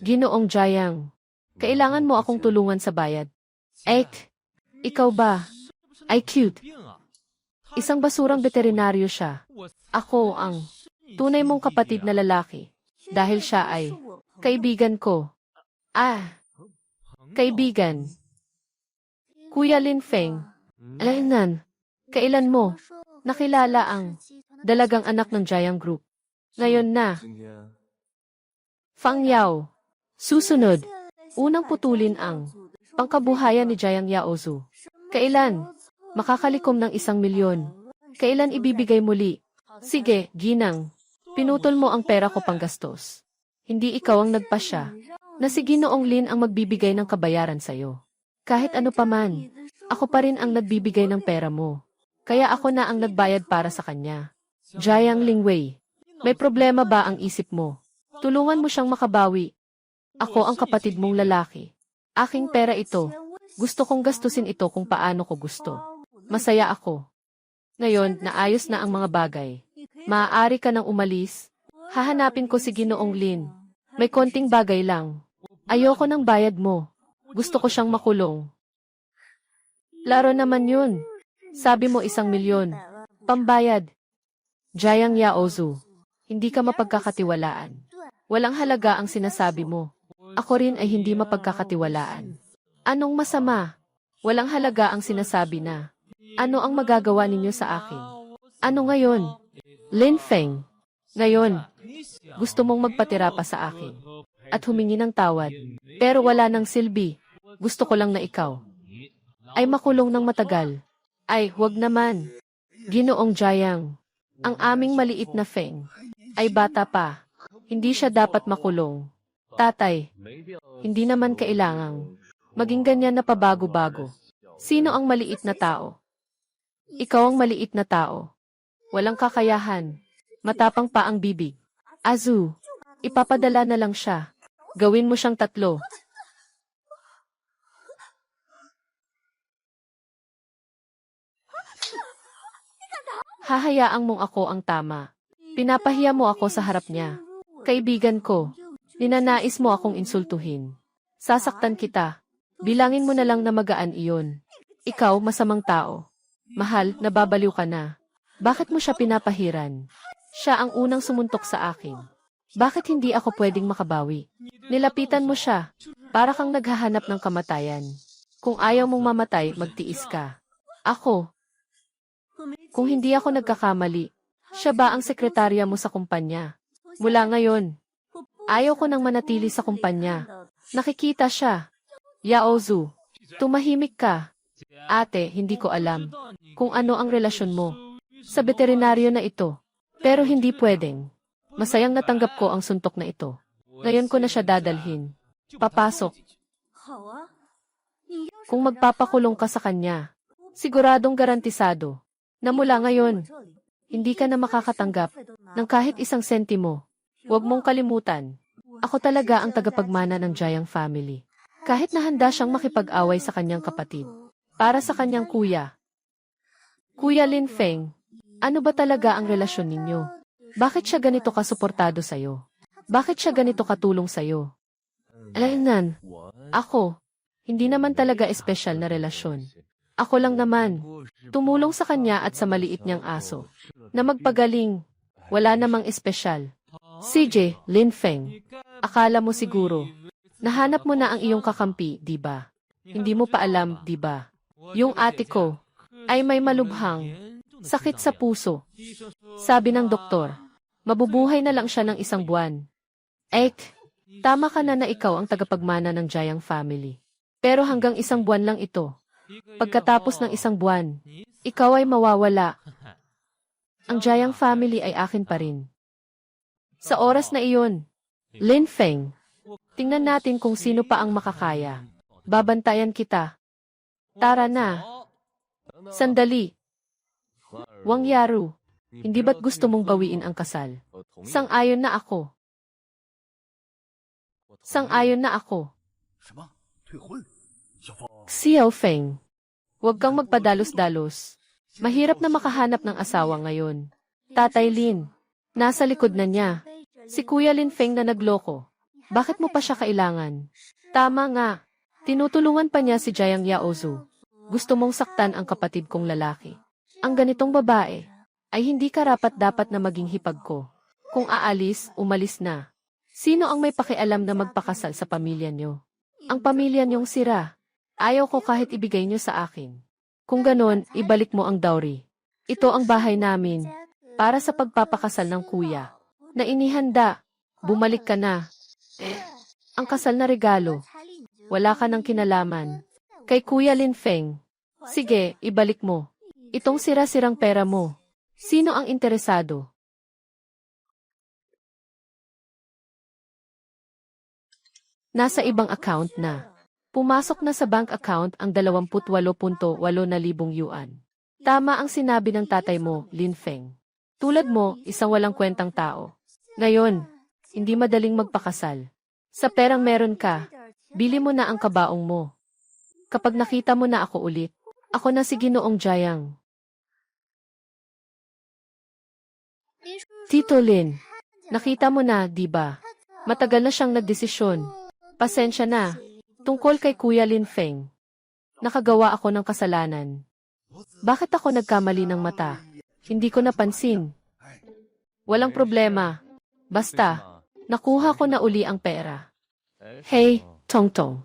A: Ginoong Jiang, kailangan mo akong tulungan sa bayad. Ek, ikaw ba? Ay cute. Isang basurang veterinaryo siya. Ako ang tunay mong kapatid na lalaki. Dahil siya ay kaibigan ko. Kaibigan. Kuya Lin Feng, alainan, kailan mo nakilala ang dalagang anak ng Jiang Group? Ngayon na. Fang Yao. Susunod, unang putulin ang pangkabuhayan ni Jiang Yaozu. Kailan makakalikom ng 1,000,000? Kailan ibibigay muli? Sige, ginang. Pinutol mo ang pera ko panggastos. Hindi ikaw ang nagpasya na si Ginoong Lin ang magbibigay ng kabayaran sa'yo. Kahit ano pa man, ako pa rin ang nagbibigay ng pera mo. Kaya ako na ang nagbayad para sa kanya. Jiang Lingwei, may problema ba ang isip mo? Tulungan mo siyang makabawi. Ako ang kapatid mong lalaki. Aking pera ito. Gusto kong gastusin ito kung paano ko gusto. Masaya ako. Ngayon, naayos na ang mga bagay. Maaari ka nang umalis. Hahanapin ko si Ginoong Lin. May konting bagay lang. Ayoko ng bayad mo. Gusto ko siyang makulong. Laro naman yun. Sabi mo 1,000,000. Pambayad. Jiang Yaozu, hindi ka mapagkakatiwalaan. Walang halaga ang sinasabi mo. Ako rin ay hindi mapagkakatiwalaan. Anong masama? Walang halaga ang sinasabi na. Ano ang magagawa ninyo sa akin? Ano ngayon? Lin Feng, ngayon, gusto mong magpatira pa sa akin at humingi ng tawad. Pero wala nang silbi. Gusto ko lang na ikaw ay makulong ng matagal. Ay, huwag naman. Ginoong Jiang, ang aming maliit na Feng ay bata pa. Hindi siya dapat makulong. Tatay, hindi naman kailangang maging ganyan na pabago-bago. Sino ang maliit na tao? Ikaw ang maliit na tao. Walang kakayahan. Matapang pa ang bibig. Azu, ipapadala na lang siya. Gawin mo siyang 3. Hahayaan mong ako ang tama. Pinapahiya mo ako sa harap niya. Kaibigan ko, ninanais mo akong insultuhin. Sasaktan kita. Bilangin mo na lang na magaan iyon. Ikaw, masamang tao. Mahal, nababaliw ka na. Bakit mo siya pinapahiran? Siya ang unang sumuntok sa akin. Bakit hindi ako pwedeng makabawi? Nilapitan mo siya. Para kang naghahanap ng kamatayan. Kung ayaw mong mamatay, magtiis ka. Ako. Kung hindi ako nagkakamali, siya ba ang sekretarya mo sa kumpanya? Mula ngayon, ayaw ko nang manatili sa kumpanya. Nakikita siya. Yaozu, tumahimik ka. Ate, hindi ko alam kung ano ang relasyon mo sa veterinaryo na ito. Pero hindi pwedeng. Masayang natanggap ko ang suntok na ito. Ngayon ko na siya dadalhin. Papasok. Kung magpapakulong ka sa kanya, siguradong garantisado na mula ngayon, hindi ka na makakatanggap ng kahit isang sentimo. Huwag mong kalimutan. Ako talaga ang tagapagmana ng Jiang family. Kahit na handa siyang makipag-away sa kanyang kapatid. Para sa kanyang kuya. Kuya Lin Feng, ano ba talaga ang relasyon ninyo? Bakit siya ganito kasuportado sa'yo? Bakit siya ganito katulong sa'yo? Alaynan, ako, hindi naman talaga espesyal na relasyon. Ako lang naman, tumulong sa kanya at sa maliit niyang aso. Na magpagaling, wala namang espesyal. CJ, Lin Feng, akala mo siguro, nahanap mo na ang iyong kakampi, di ba? Hindi mo pa alam, di ba? Yung ate ko, ay may malubhang, sakit sa puso. Sabi ng doktor, mabubuhay na lang siya ng 1 buwan. Ek, tama ka na ikaw ang tagapagmana ng Jiang family. Pero hanggang 1 buwan lang ito. Pagkatapos ng 1 buwan, ikaw ay mawawala. Ang Jiang family ay akin pa rin. Sa oras na iyon, Lin Feng, tingnan natin kung sino pa ang makakaya. Babantayan kita. Tara na. Sandali. Wang Yaru, hindi ba't gusto mong bawiin ang kasal? Sang-ayon na ako. Sang-ayon na ako. Xiao Feng, huwag kang magpadalos-dalos. Mahirap na makahanap ng asawa ngayon. Tatay Lin, nasa likod na niya. Si Kuya Lin Feng na nagloko. Bakit mo pa siya kailangan? Tama nga. Tinutulungan pa niya si Jiang Yaozu. Gusto mong saktan ang kapatid kong lalaki. Ang ganitong babae ay hindi karapat-dapat na maging hipag ko. Kung aalis, umalis na. Sino ang may pakialam na magpakasal sa pamilya niyo? Ang pamilya niyong sira. Ayaw ko kahit ibigay niyo sa akin. Kung ganon, ibalik mo ang dowry. Ito ang bahay namin. Para sa pagpapakasal ng kuya. Na inihanda. Bumalik ka na. Ang kasal na regalo. Wala ka ng kinalaman. Kay Kuya Lin Feng. Sige, ibalik mo. Itong sira-sirang pera mo. Sino ang interesado? Nasa ibang account na. Pumasok na sa bank account ang 28.8 na libong yuan. Tama ang sinabi ng tatay mo, Lin Feng. Tulad mo, isang walang kwentang tao. Ngayon, hindi madaling magpakasal. Sa perang meron ka, bili mo na ang kabaong mo. Kapag nakita mo na ako ulit, ako na si Ginoong Jiang. Tito Lin, nakita mo na, di ba? Matagal na siyang nagdesisyon. Pasensya na. Tungkol kay Kuya Lin Feng. Nakagawa ako ng kasalanan. Bakit ako nagkamali ng mata? Hindi ko napansin. Walang problema. Basta, nakuha ko na uli ang pera. Hey, Tongtong.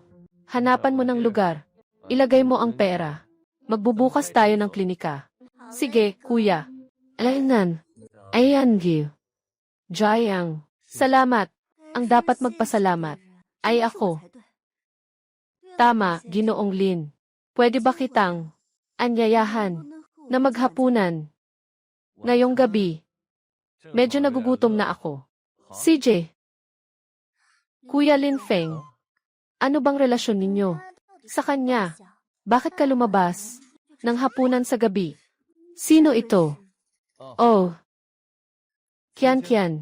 A: Hanapan mo ng lugar. Ilagay mo ang pera. Magbubukas tayo ng klinika. Sige, kuya. Alaynan. Ayan, Gil. Jiang. Salamat. Ang dapat magpasalamat ay ako. Tama, Ginoong Lin. Pwede ba kitang anyayahan na maghapunan? Ngayong gabi, medyo nagugutom na ako. CJ. Kuya Lin Feng, ano bang relasyon ninyo? Sa kanya, bakit ka lumabas ng hapunan sa gabi? Sino ito? Oh, Kian.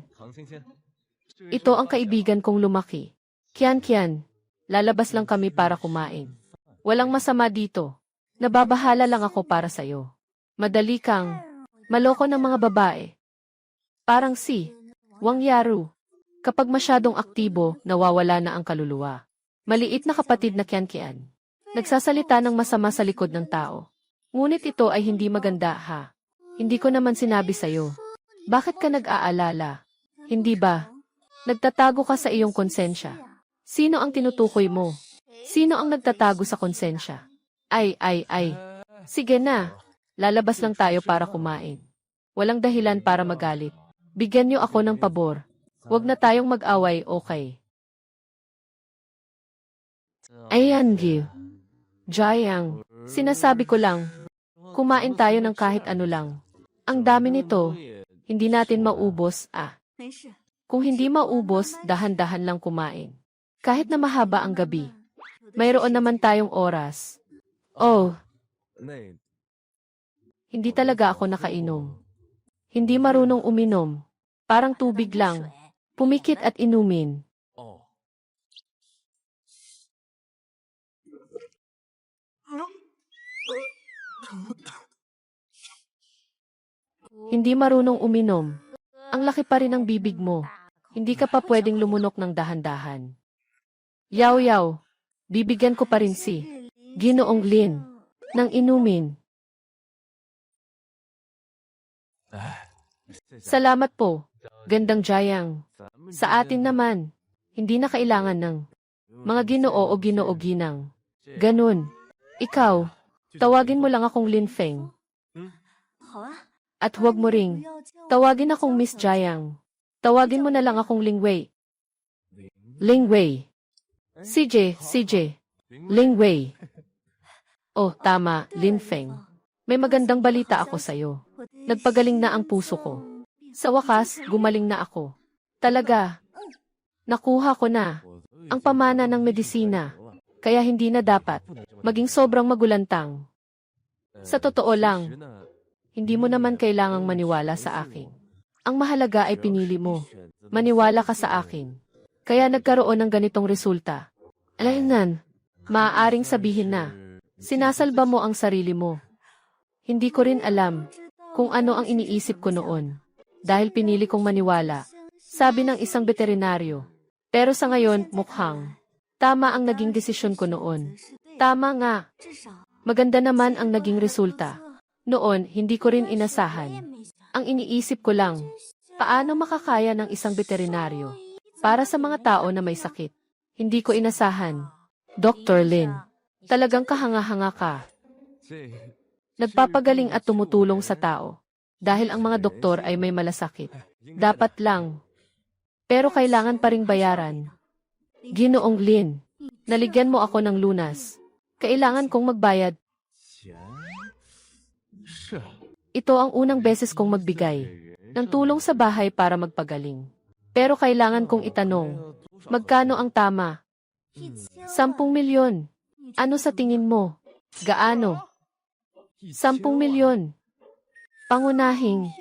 A: Ito ang kaibigan kong lumaki. Kian, lalabas lang kami para kumain. Walang masama dito. Nababahala lang ako para sa'yo. Madali kang maloko ng mga babae. Parang si Wang Yaru. Kapag masyadong aktibo, nawawala na ang kaluluwa. Maliit na kapatid na Kian-Kian. Nagsasalita ng masama sa likod ng tao. Ngunit ito ay hindi maganda, ha? Hindi ko naman sinabi sa'yo. Bakit ka nag-aalala? Hindi ba? Nagtatago ka sa iyong konsensya. Sino ang tinutukoy mo? Sino ang nagtatago sa konsensya? Ay. Sige na. Lalabas lang tayo para kumain. Walang dahilan para magalit. Bigyan niyo ako ng pabor. Huwag na tayong mag-away, okay? Ayan, Gil. Jayang, sinasabi ko lang, kumain tayo ng kahit ano lang. Ang dami nito, hindi natin maubos, Kung hindi maubos, dahan-dahan lang kumain. Kahit na mahaba ang gabi. Mayroon naman tayong oras. Oh, hindi talaga ako nakainom. Hindi marunong uminom. Parang tubig lang. Pumikit at inumin. Hindi marunong uminom. Ang laki pa rin ng bibig mo. Hindi ka pa pwedeng lumunok ng dahan-dahan. Yaw, bibigyan ko pa rin si Ginoong Lin ng inumin. Salamat po, gandang Jayang. Sa atin naman, hindi na kailangan ng mga ginoo o ginoo ginang. Ganun. Ikaw, tawagin mo lang akong Lin Feng. At huwag mo ring tawagin akong Miss Jayang. Tawagin mo na lang akong Ling Wei. Ling Wei. CJ. Ling Wei. Oh, tama, Lin Feng. May magandang balita ako sa'yo. Nagpagaling na ang puso ko. Sa wakas, gumaling na ako. Talaga. Nakuha ko na ang pamana ng medisina. Kaya hindi na dapat maging sobrang magulantang. Sa totoo lang, hindi mo naman kailangang maniwala sa akin. Ang mahalaga ay pinili mo. Maniwala ka sa akin. Kaya nagkaroon ng ganitong resulta. Alaynan, maaaring sabihin na, sinasalba mo ang sarili mo. Hindi ko rin alam kung ano ang iniisip ko noon. Dahil pinili kong maniwala, sabi ng isang veterinaryo. Pero sa ngayon, mukhang tama ang naging desisyon ko noon. Tama nga. Maganda naman ang naging resulta. Noon, hindi ko rin inasahan. Ang iniisip ko lang, paano makakaya ng isang veterinaryo para sa mga tao na may sakit? Hindi ko inasahan. Dr. Lin, talagang kahanga-hanga ka. Nagpapagaling at tumutulong sa tao. Dahil ang mga doktor ay may malasakit. Dapat lang. Pero kailangan pa ring bayaran. Ginoong Lin, naligyan mo ako ng lunas. Kailangan kong magbayad. Ito ang unang beses kong magbigay ng tulong sa bahay para magpagaling. Pero kailangan kong itanong, magkano ang tama? 10 milyon. Ano sa tingin mo? Gaano? 10 milyon. Pangunahing,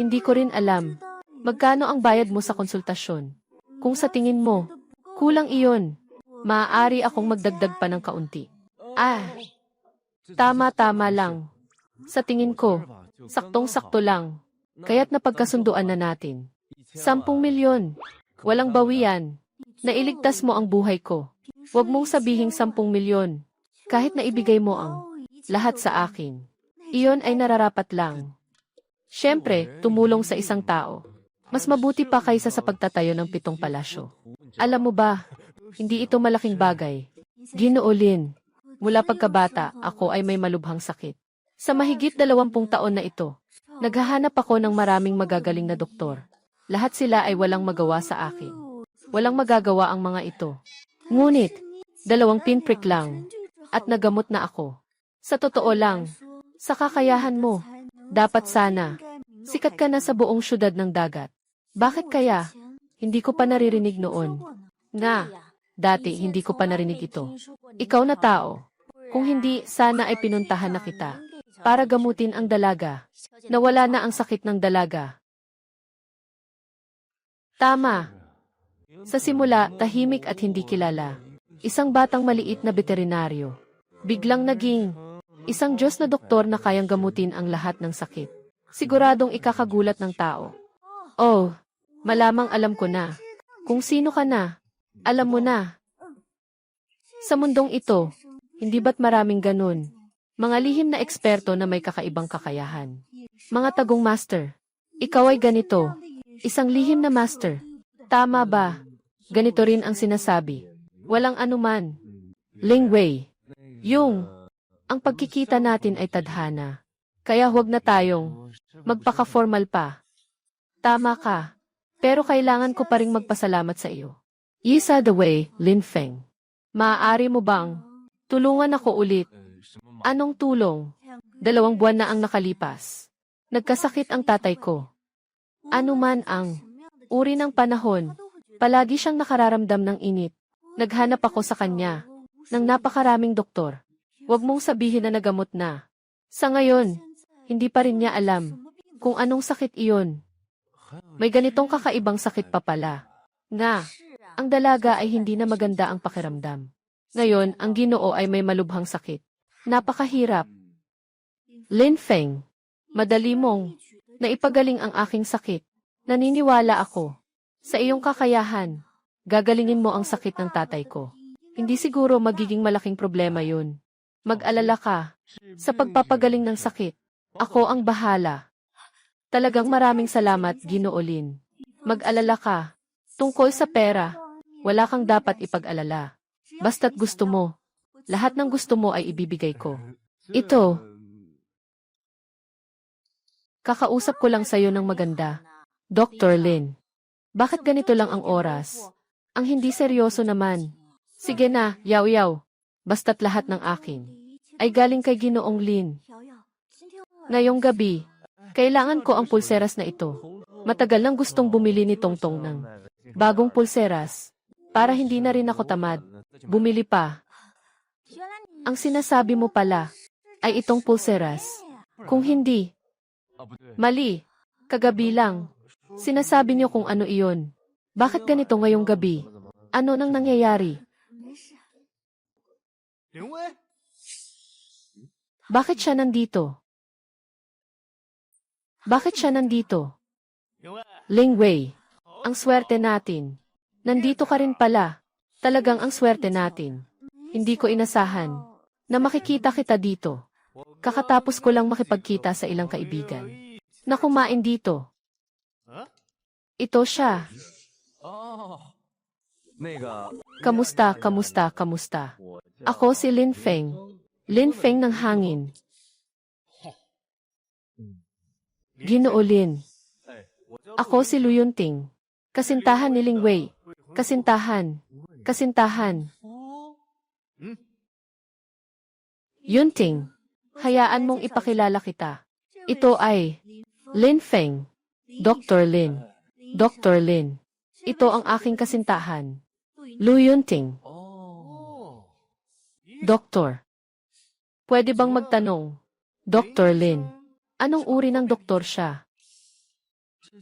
A: hindi ko rin alam. Magkano ang bayad mo sa konsultasyon? Kung sa tingin mo, kulang iyon, maaari akong magdagdag pa ng kaunti. Tama-tama lang. Sa tingin ko, saktong-sakto lang. Kaya't napagkasunduan na natin. 10 milyon. Walang bawian. Nailigtas mo ang buhay ko. Huwag mong sabihing 10 milyon. Kahit na ibigay mo ang lahat sa akin. Iyon ay nararapat lang. Siyempre, tumulong sa isang tao. Mas mabuti pa kaysa sa pagtatayo ng 7 palasyo. Alam mo ba, hindi ito malaking bagay. Ginoo Lin, mula pagkabata, ako ay may malubhang sakit. Sa mahigit 20 taon na ito, naghahanap ako ng maraming magagaling na doktor. Lahat sila ay walang magawa sa akin. Walang magagawa ang mga ito. Ngunit, 2 pinprick lang, at nagamot na ako. Sa totoo lang, sa kakayahan mo, dapat sana, sikat ka na sa buong syudad ng dagat. Bakit kaya? Hindi ko pa naririnig noon. Dati hindi ko pa narinig ito. Ikaw na tao. Kung hindi, sana ay pinuntahan na kita. Para gamutin ang dalaga. Nawala na ang sakit ng dalaga. Tama. Sa simula, tahimik at hindi kilala. Isang batang maliit na veterinaryo. Biglang naging isang Diyos na doktor na kayang gamutin ang lahat ng sakit. Siguradong ikakagulat ng tao. Oh, malamang alam ko na Kung sino ka na, alam mo na. Sa mundong ito, hindi ba't maraming ganun? Mga lihim na eksperto na may kakaibang kakayahan. Mga tagong master. Ikaw ay ganito. Isang lihim na master. Tama ba? Ganito rin ang sinasabi. Walang anuman. Ling Wei. Ang pagkikita natin ay tadhana. Kaya huwag na tayong magpaka-formal pa. Tama ka. Pero kailangan ko pa ring magpasalamat sa iyo. Yisa the way, Lin Feng. Maaari mo bang tulungan ako ulit? Anong tulong? 2 buwan na ang nakalipas. Nagkasakit ang tatay ko. Ano man ang uri ng panahon, palagi siyang nakararamdam ng init. Naghanap ako sa kanya ng napakaraming doktor. Huwag mong sabihin na nagamot na. Sa ngayon, hindi pa rin niya alam kung anong sakit iyon. May ganitong kakaibang sakit pa pala. Nga, ang dalaga ay hindi na maganda ang pakiramdam. Ngayon, ang Ginoo ay may malubhang sakit. Napakahirap. Lin Feng, madali mong naipagaling ang aking sakit. Naniniwala ako sa iyong kakayahan. Gagalingin mo ang sakit ng tatay ko. Hindi siguro magiging malaking problema yun. Mag-alala ka sa pagpapagaling ng sakit. Ako ang bahala. Talagang maraming salamat, Ginoo Lin. Mag-alala ka. Tungkol sa pera, wala kang dapat ipag-alala. Basta't gusto mo. Lahat ng gusto mo ay ibibigay ko. Ito. Kakausap ko lang sa'yo ng maganda. Dr. Lin. Bakit ganito lang ang oras? Ang hindi seryoso naman. Sige na, yaw-yaw. Basta't lahat ng akin ay galing kay Ginoong Lin. Ngayong gabi, kailangan ko ang pulseras na ito. Matagal nang gustong bumili ni Tongtong ng bagong pulseras. Para hindi na rin ako tamad. Bumili pa. Ang sinasabi mo pala ay itong pulseras. Kung hindi, mali. Kagabi lang. Sinasabi niyo kung ano iyon. Bakit ganito ngayong gabi? Ano nang nangyayari? Bakit siya nandito? Bakit siya nandito? Ling Wei, ang swerte natin. Nandito ka rin pala. Talagang ang swerte natin. Hindi ko inasahan na makikita kita dito. Kakatapos ko lang makipagkita sa ilang kaibigan na kumain dito. Ito siya. Kamusta, kamusta, kamusta? Ako si Lin Feng. Lin Feng ng hangin. Ginoo Lin. Ako si Lu Yunting. Kasintahan ni Ling Wei. Kasintahan. Kasintahan. Yunting. Hayaan mong ipakilala kita. Ito ay Lin Feng. Dr. Lin. Dr. Lin. Ito ang aking kasintahan. Lu Yunting. Doktor. Pwede bang magtanong? Dr. Lin. Anong uri ng doktor siya?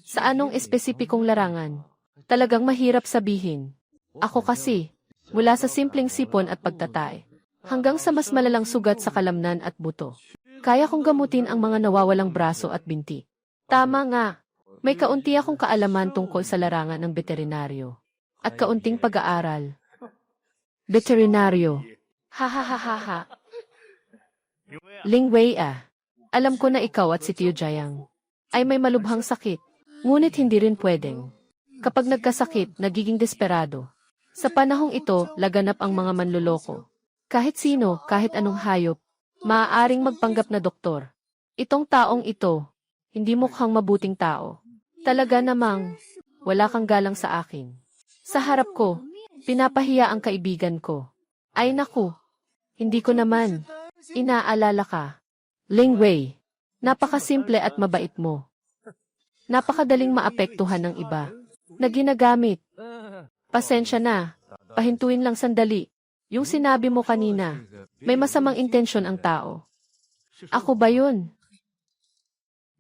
A: Sa anong espesipikong larangan? Talagang mahirap sabihin. Ako kasi, mula sa simpleng sipon at pagtatay, hanggang sa mas malalang sugat sa kalamnan at buto. Kaya kong gamutin ang mga nawawalang braso at binti. Tama nga, may kaunti akong kaalaman tungkol sa larangan ng veterinaryo. At kaunting pag-aaral. Veterinaryo. Ha ha ha ha ha. Ling Wei alam ko na ikaw at si Tio Jiang ay may malubhang sakit, ngunit hindi rin pwedeng. Kapag nagkasakit, nagiging desperado. Sa panahong ito, laganap ang mga manloloko. Kahit sino, kahit anong hayop, maaaring magpanggap na doktor. Itong taong ito, hindi mukhang mabuting tao. Talaga namang, wala kang galang sa akin. Sa harap ko, pinapahiya ang kaibigan ko. Ay naku, hindi ko naman inaalala ka. Ling Wei, napakasimple at mabait mo. Napakadaling maapektuhan ng iba na ginagamit. Pasensya na, pahintuin lang sandali. Yung sinabi mo kanina, may masamang intensyon ang tao. Ako ba yun?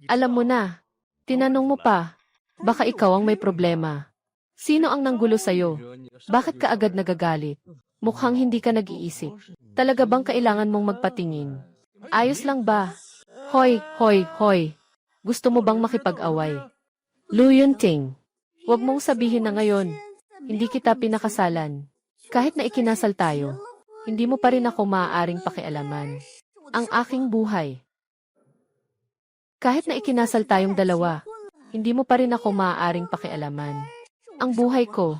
A: Alam mo na, tinanong mo pa, baka ikaw ang may problema. Sino ang nanggulo sa'yo? Bakit ka agad nagagalit? Mukhang hindi ka nag-iisip. Talaga bang kailangan mong magpatingin? Ayos lang ba? Hoy, hoy, hoy. Gusto mo bang makipag-away? Lu Yunting, huwag mong sabihin na ngayon. Hindi kita pinakasalan. Kahit na ikinasal tayo, hindi mo pa rin ako maaaring pakialaman. Ang aking buhay. Kahit na ikinasal tayong dalawa, hindi mo pa rin ako maaaring pakialaman. Ang buhay ko.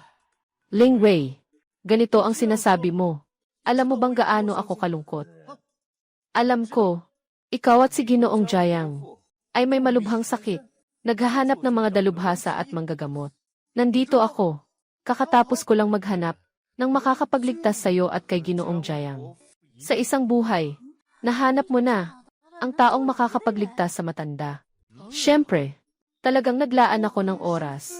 A: Ling Wei, ganito ang sinasabi mo. Alam mo bang gaano ako kalungkot? Alam ko, ikaw at si Ginoong Jiang ay may malubhang sakit. Naghahanap ng mga dalubhasa at manggagamot. Nandito ako. Kakatapos ko lang maghanap ng makakapagligtas sa iyo at kay Ginoong Jiang. Sa isang buhay, nahanap mo na ang taong makakapagligtas sa matanda. Siyempre, talagang naglaan ako ng oras.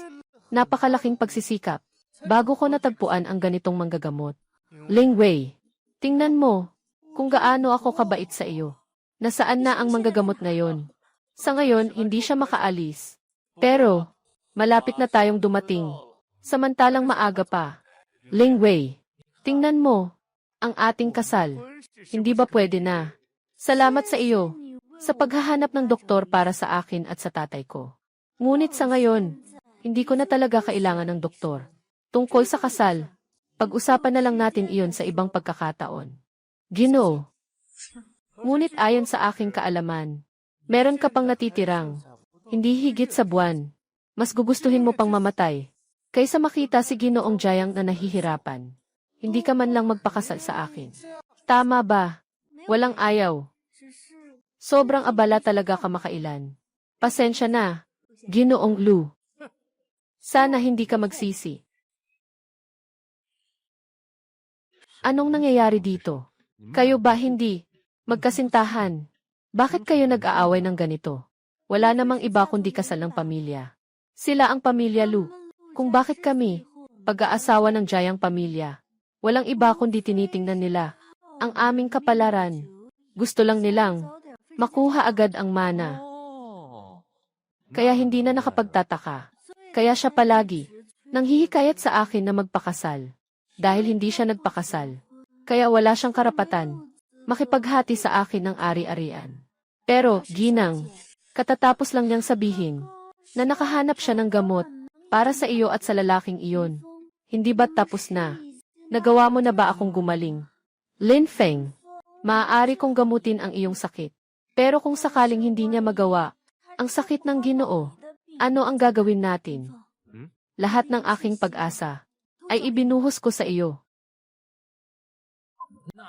A: Napakalaking pagsisikap bago ko natagpuan ang ganitong manggagamot. Ling Wei, tingnan mo kung gaano ako kabait sa iyo. Nasaan na ang manggagamot ngayon? Sa ngayon, hindi siya makaalis. Pero, malapit na tayong dumating. Samantalang maaga pa. Ling Wei, tingnan mo, ang ating kasal. Hindi ba pwede na? Salamat sa iyo, sa paghahanap ng doktor para sa akin at sa tatay ko. Ngunit sa ngayon, hindi ko na talaga kailangan ng doktor. Tungkol sa kasal, pag-usapan na lang natin iyon sa ibang pagkakataon. Ginoo. Ngunit ayon sa aking kaalaman, meron ka pang natitirang. Hindi higit sa buwan. Mas gugustuhin mo pang mamatay kaysa makita si Ginoong Jiang na nahihirapan. Hindi ka man lang magpakasal sa akin. Tama ba? Walang ayaw. Sobrang abala talaga kamakailan. Pasensya na, Ginoong Lu. Sana hindi ka magsisi. Anong nangyayari dito? Kayo ba hindi magkasintahan? Bakit kayo nag-aaway ng ganito? Wala namang iba kundi kasal ng pamilya. Sila ang pamilya Lu. Kung bakit kami, pag-aasawa ng Jiang pamilya, walang iba kundi tinitingnan nila ang aming kapalaran. Gusto lang nilang makuha agad ang mana. Kaya hindi na nakapagtataka. Kaya siya palagi nanghihikayat sa akin na magpakasal. Dahil hindi siya nagpakasal. Kaya wala siyang karapatan makipaghati sa akin ng ari-arian. Pero, Ginang, katatapos lang niyang sabihin na nakahanap siya ng gamot para sa iyo at sa lalaking iyon. Hindi ba't tapos na? Nagawa mo na ba akong gumaling? Lin Feng, maaari kong gamutin ang iyong sakit. Pero kung sakaling hindi niya magawa ang sakit ng Ginoo, ano ang gagawin natin? Lahat ng aking pag-asa ay ibinuhos ko sa iyo.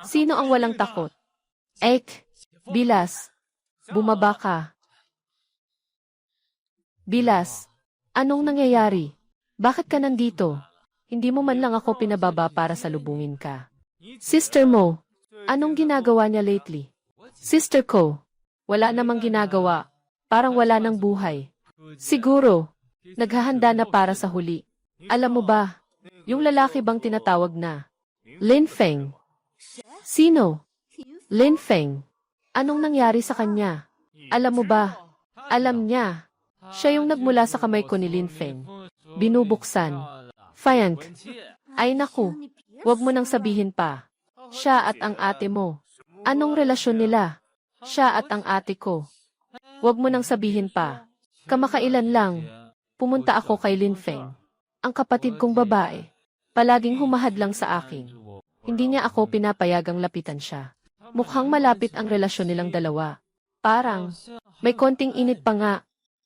A: Sino ang walang takot? Bilas, bumaba ka. Bilas, anong nangyayari? Bakit ka nandito? Hindi mo man lang ako pinababa para salubungin ka. Sister mo, anong ginagawa niya lately? Sister ko, wala namang ginagawa. Parang wala ng buhay. Siguro, naghahanda na para sa huli. Alam mo ba, yung lalaki bang tinatawag na Lin Feng? Sino? Lin Feng. Anong nangyari sa kanya? Alam mo ba? Alam niya. Siya yung nagmula sa kamay ko ni Lin Feng. Binubuksan. Fianc. Ay naku, wag mo nang sabihin pa. Siya at ang ate mo. Anong relasyon nila? Siya at ang ate ko. Wag mo nang sabihin pa. Kamakailan lang, pumunta ako kay Lin Feng. Ang kapatid kong babae. Palaging humahadlang sa akin. Hindi niya ako pinapayagang lapitan siya. Mukhang malapit ang relasyon nilang dalawa. Parang, may konting init pa nga.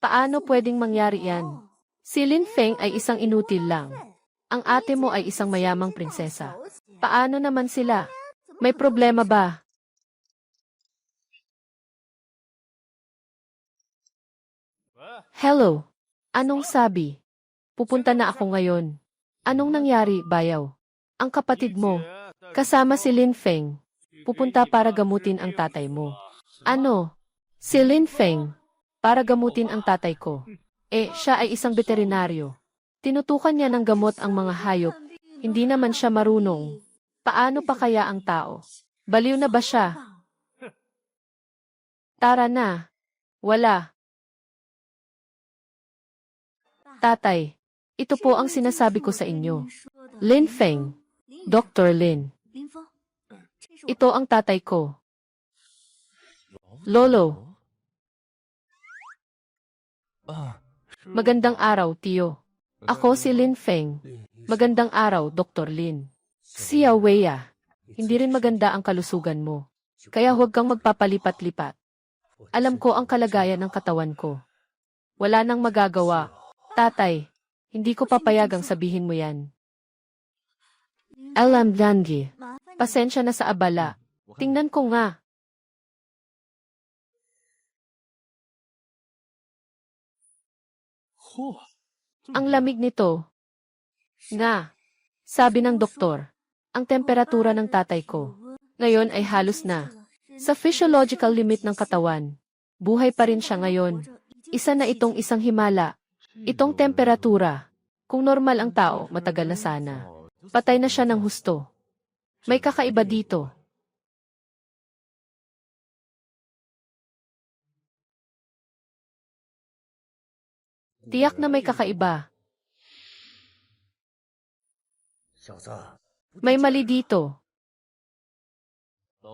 A: Paano pwedeng mangyari yan? Si Lin Feng ay isang inutil lang. Ang ate mo ay isang mayamang prinsesa. Paano naman sila? May problema ba? Hello. Anong sabi? Pupunta na ako ngayon. Anong nangyari, bayaw? Ang kapatid mo, kasama si Lin Feng, pupunta para gamutin ang tatay mo. Ano? Si Lin Feng, para gamutin ang tatay ko. Siya ay isang veterinaryo. Tinutukan niya ng gamot ang mga hayop. Hindi naman siya marunong. Paano pa kaya ang tao? Baliw na ba siya? Tara na. Wala. Tatay, ito po ang sinasabi ko sa inyo. Lin Feng, Dr. Lin. Ito ang tatay ko. Lolo. Magandang araw, tiyo. Ako si Lin Feng. Magandang araw, Dr. Lin. Xiao Weiya, hindi rin maganda ang kalusugan mo. Kaya huwag kang magpapalipat-lipat. Alam ko ang kalagayan ng katawan ko. Wala nang magagawa. Tatay, hindi ko papayagang sabihin mo yan. Alam, Dangi. Pasensya na sa abala. Tingnan ko nga. Ang lamig nito. Nga, sabi ng doktor, ang temperatura ng tatay ko ngayon ay halos na sa physiological limit ng katawan. Buhay pa rin siya ngayon. Isa na itong isang himala. Itong temperatura. Kung normal ang tao, matagal na sana. Patay na siya ng husto. May kakaiba dito. Tiyak na may kakaiba. May mali dito.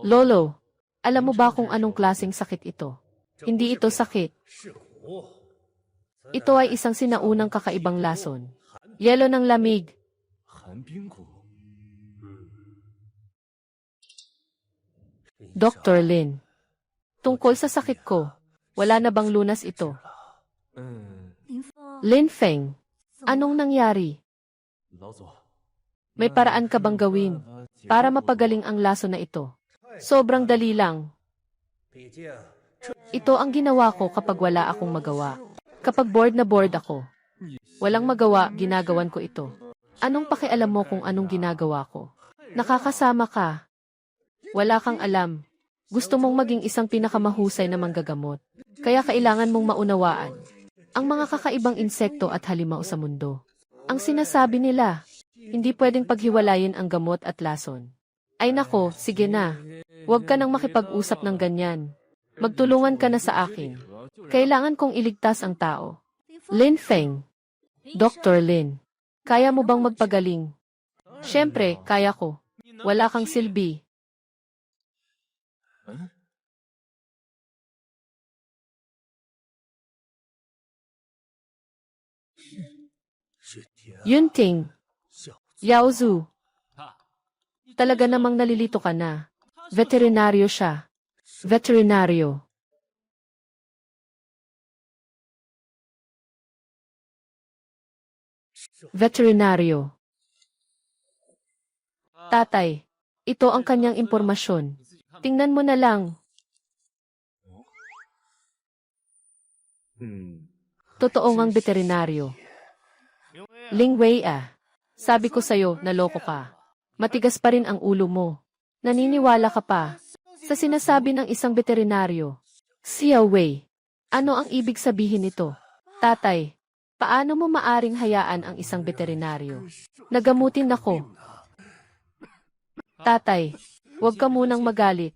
A: Lolo, alam mo ba kung anong klaseng sakit ito? Hindi ito sakit. Ito ay isang sinaunang kakaibang lason. Yelo ng lamig. Dr. Lin, tungkol sa sakit ko, wala na bang lunas ito? Lin Feng, anong nangyari? May paraan ka bang gawin para mapagaling ang laso na ito? Sobrang dali lang. Ito ang ginawa ko kapag wala akong magawa. Kapag bored na bored ako. Walang magawa, ginagawan ko ito. Anong pakialam mo kung anong ginagawa ko? Nakakasama ka. Wala kang alam. Gusto mong maging isang pinakamahusay na manggagamot. Kaya kailangan mong maunawaan ang mga kakaibang insekto at halimaw sa mundo. Ang sinasabi nila, hindi pwedeng paghiwalayin ang gamot at lason. Ay nako, sige na. Huwag ka nang makipag-usap ng ganyan. Magtulungan ka na sa akin. Kailangan kong iligtas ang tao. Lin Feng. Dr. Lin. Kaya mo bang magpagaling? Siyempre, kaya ko. Wala kang silbi. Yunting. Yaozu. Talaga namang nalilito ka na. Veterinaryo siya. Veterinaryo. Veterinaryo. Tatay, ito ang kanyang impormasyon. Tingnan mo na lang. Totoo ngang veterinaryo. Ling Wei sabi ko sa'yo, naloko ka. Matigas pa rin ang ulo mo. Naniniwala ka pa sa sinasabi ng isang veterinaryo. Xiao Wei, ano ang ibig sabihin nito? Tatay, paano mo maaring hayaan ang isang veterinaryo? Nagamutin ako. Tatay, huwag ka munang magalit.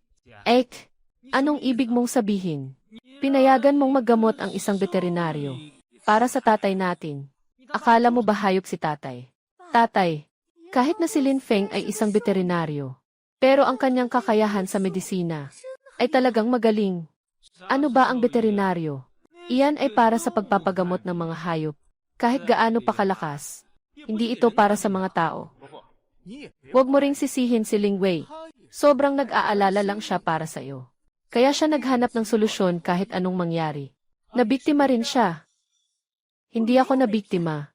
A: Anong ibig mong sabihin? Pinayagan mong maggamot ang isang veterinaryo para sa tatay natin. Akala mo ba hayop si tatay? Tatay, kahit na si Lin Feng ay isang veterinaryo, pero ang kanyang kakayahan sa medisina ay talagang magaling. Ano ba ang veterinaryo? Iyan ay para sa pagpapagamot ng mga hayop. Kahit gaano pa kalakas, hindi ito para sa mga tao. Huwag mo ring sisihin si Ling Wei. Sobrang nag-aalala lang siya para sa iyo. Kaya siya naghanap ng solusyon kahit anong mangyari. Nabiktima rin siya. Hindi ako nabiktima.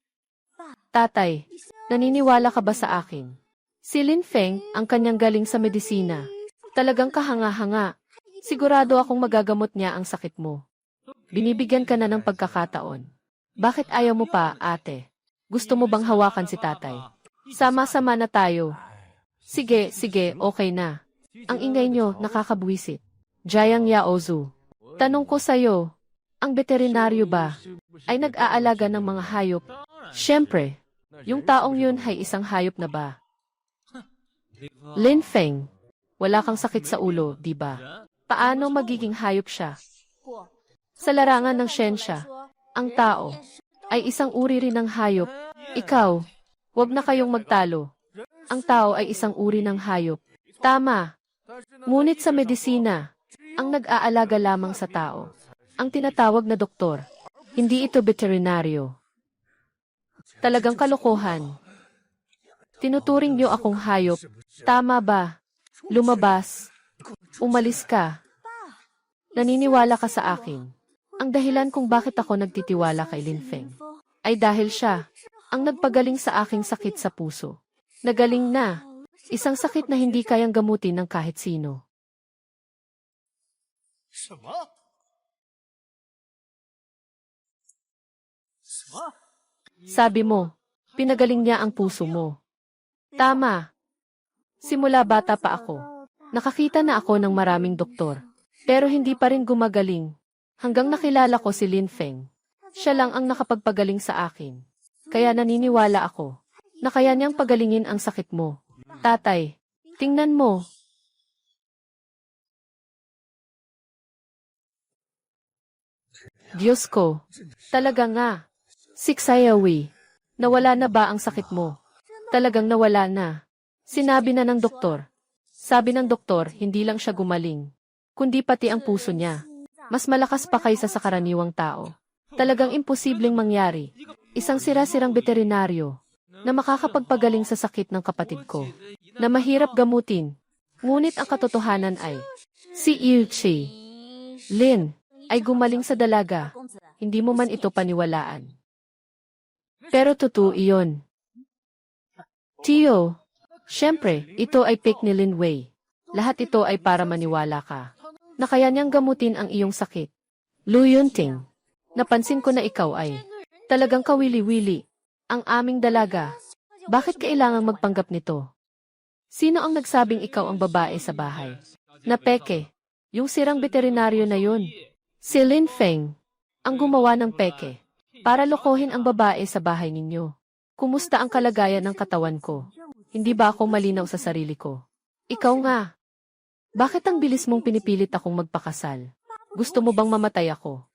A: Tatay, naniniwala ka ba sa akin? Si Lin Feng, ang kanyang galing sa medisina. Talagang kahanga-hanga. Sigurado akong magagamot niya ang sakit mo. Binibigyan ka na ng pagkakataon. Bakit ayaw mo pa, ate? Gusto mo bang hawakan si tatay? Sama-sama na tayo. Sige, okay na. Ang ingay nyo, nakakabuwisit. Jiang Yaozu. Tanong ko sa'yo, ang veterinaryo ba ay nag-aalaga ng mga hayop? Siyempre, yung taong yun ay isang hayop na ba? Lin Feng, wala kang sakit sa ulo, di ba? Paano magiging hayop siya? Sa larangan ng siyensya, ang tao ay isang uri rin ng hayop. Ikaw, huwag na kayong magtalo. Ang tao ay isang uri ng hayop. Tama. Ngunit sa medisina, ang nag-aalaga lamang sa tao, ang tinatawag na doktor. Hindi ito veterinaryo. Talagang kalokohan. Tinuturing niyo akong hayop. Tama ba? Lumabas. Umalis ka. Naniniwala ka sa akin. Ang dahilan kung bakit ako nagtitiwala kay Lin Feng ay dahil siya ang nagpagaling sa aking sakit sa puso. Nagaling na. Isang sakit na hindi kayang gamutin ng kahit sino. Sabi mo, pinagaling niya ang puso mo. Tama. Simula bata pa ako. Nakakita na ako ng maraming doktor. Pero hindi pa rin gumagaling. Hanggang nakilala ko si Lin Feng. Siya lang ang nakapagpagaling sa akin. Kaya naniniwala ako na kaya niyang pagalingin ang sakit mo. Tatay, tingnan mo. Diyos ko, talaga nga. Siksayawi, nawala na ba ang sakit mo? Talagang nawala na. Sinabi na ng doktor. Sabi ng doktor, hindi lang siya gumaling, kundi pati ang puso niya. Mas malakas pa kaysa sa karaniwang tao. Talagang imposibleng mangyari. Isang sira-sirang veterinaryo na makakapagpagaling sa sakit ng kapatid ko, na mahirap gamutin. Ngunit ang katotohanan ay, si Yuchi Lin ay gumaling sa dalaga. Hindi mo man ito paniwalaan. Pero totoo iyon. Tio, syempre, ito ay fake ni Lin Wei. Lahat ito ay para maniwala ka na kaya niyang gamutin ang iyong sakit. Lu Yunting, napansin ko na ikaw ay talagang kawili-wili. Ang aming dalaga. Bakit kailangang magpanggap nito? Sino ang nagsabing ikaw ang babae sa bahay? Na peke, yung sirang veterinaryo na yun. Si Lin Feng, ang gumawa ng peke, para lokohin ang babae sa bahay ninyo. Kumusta ang kalagayan ng katawan ko? Hindi ba ako malinaw sa sarili ko? Ikaw nga. Bakit ang bilis mong pinipilit akong magpakasal? Gusto mo bang mamatay ako?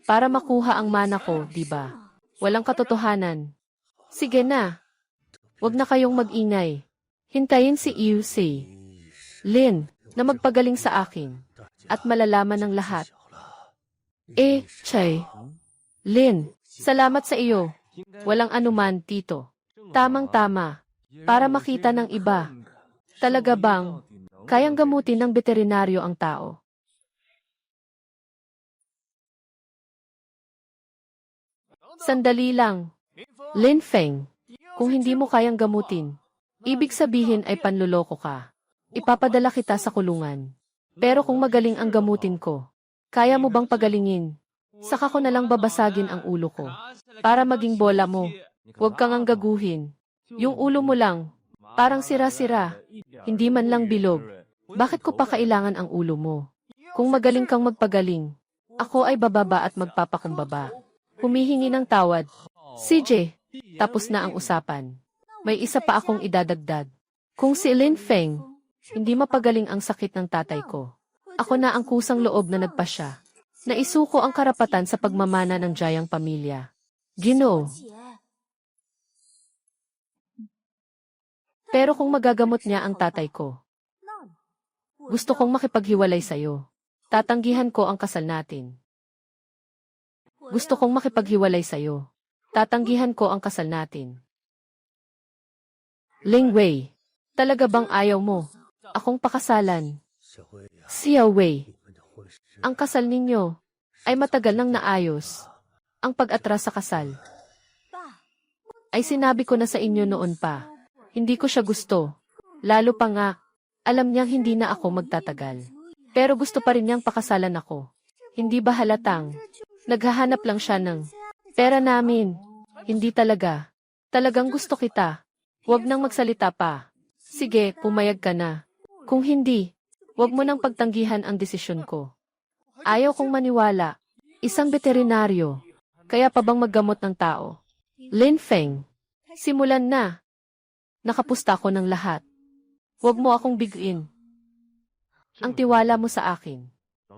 A: Para makuha ang mana ko, di ba? Walang katotohanan. Sige na. Huwag na kayong mag-ingay. Hintayin si Yusi Lin na magpagaling sa akin at malalaman ng lahat. Chay. Lin, salamat sa iyo. Walang anuman, tito. Tamang-tama. Para makita ng iba. Talaga bang kayang gamutin ng veterinaryo ang tao? Sandali lang. Lin Feng, kung hindi mo kayang gamutin, ibig sabihin ay panloloko ka. Ipapadala kita sa kulungan. Pero kung magaling ang gamutin ko, kaya mo bang pagalingin? Saka ko na lang babasagin ang ulo ko. Para maging bola mo. Huwag kang ang gaguhin. Yung ulo mo lang, parang sira-sira. Hindi man lang bilog. Bakit ko pa kailangan ang ulo mo? Kung magaling kang magpagaling, ako ay bababa at magpapakumbaba. Humihingi ng tawad. CJ, tapos na ang usapan. May isa pa akong idadagdag. Kung si Lin Feng, hindi mapagaling ang sakit ng tatay ko, ako na ang kusang loob na nagpasya. Naisuko ang karapatan sa pagmamana ng Jayang pamilya. Ginoo. Pero kung magagamot niya ang tatay ko, gusto kong makipaghiwalay sa'yo. Tatanggihan ko ang kasal natin. Gusto kong makipaghiwalay sa'yo. Tatanggihan ko ang kasal natin. Ling Wei, talaga bang ayaw mo akong pakasalan? Xiao Wei, ang kasal ninyo ay matagal nang naayos. Ang pag-atras sa kasal ay sinabi ko na sa inyo noon pa. Hindi ko siya gusto. Lalo pa nga, alam niyang hindi na ako magtatagal. Pero gusto pa rin niyang pakasalan ako. Hindi ba halatang naghahanap lang siya ng pera namin? Hindi talaga. Talagang gusto kita. Huwag nang magsalita pa. Sige, pumayag ka na. Kung hindi, huwag mo nang pagtanggihan ang desisyon ko. Ayaw kong maniwala. Isang veterinaryo. Kaya pa bang maggamot ng tao? Lin Feng, simulan na. Nakapusta ko ng lahat. Huwag mo akong biguin. Ang tiwala mo sa akin.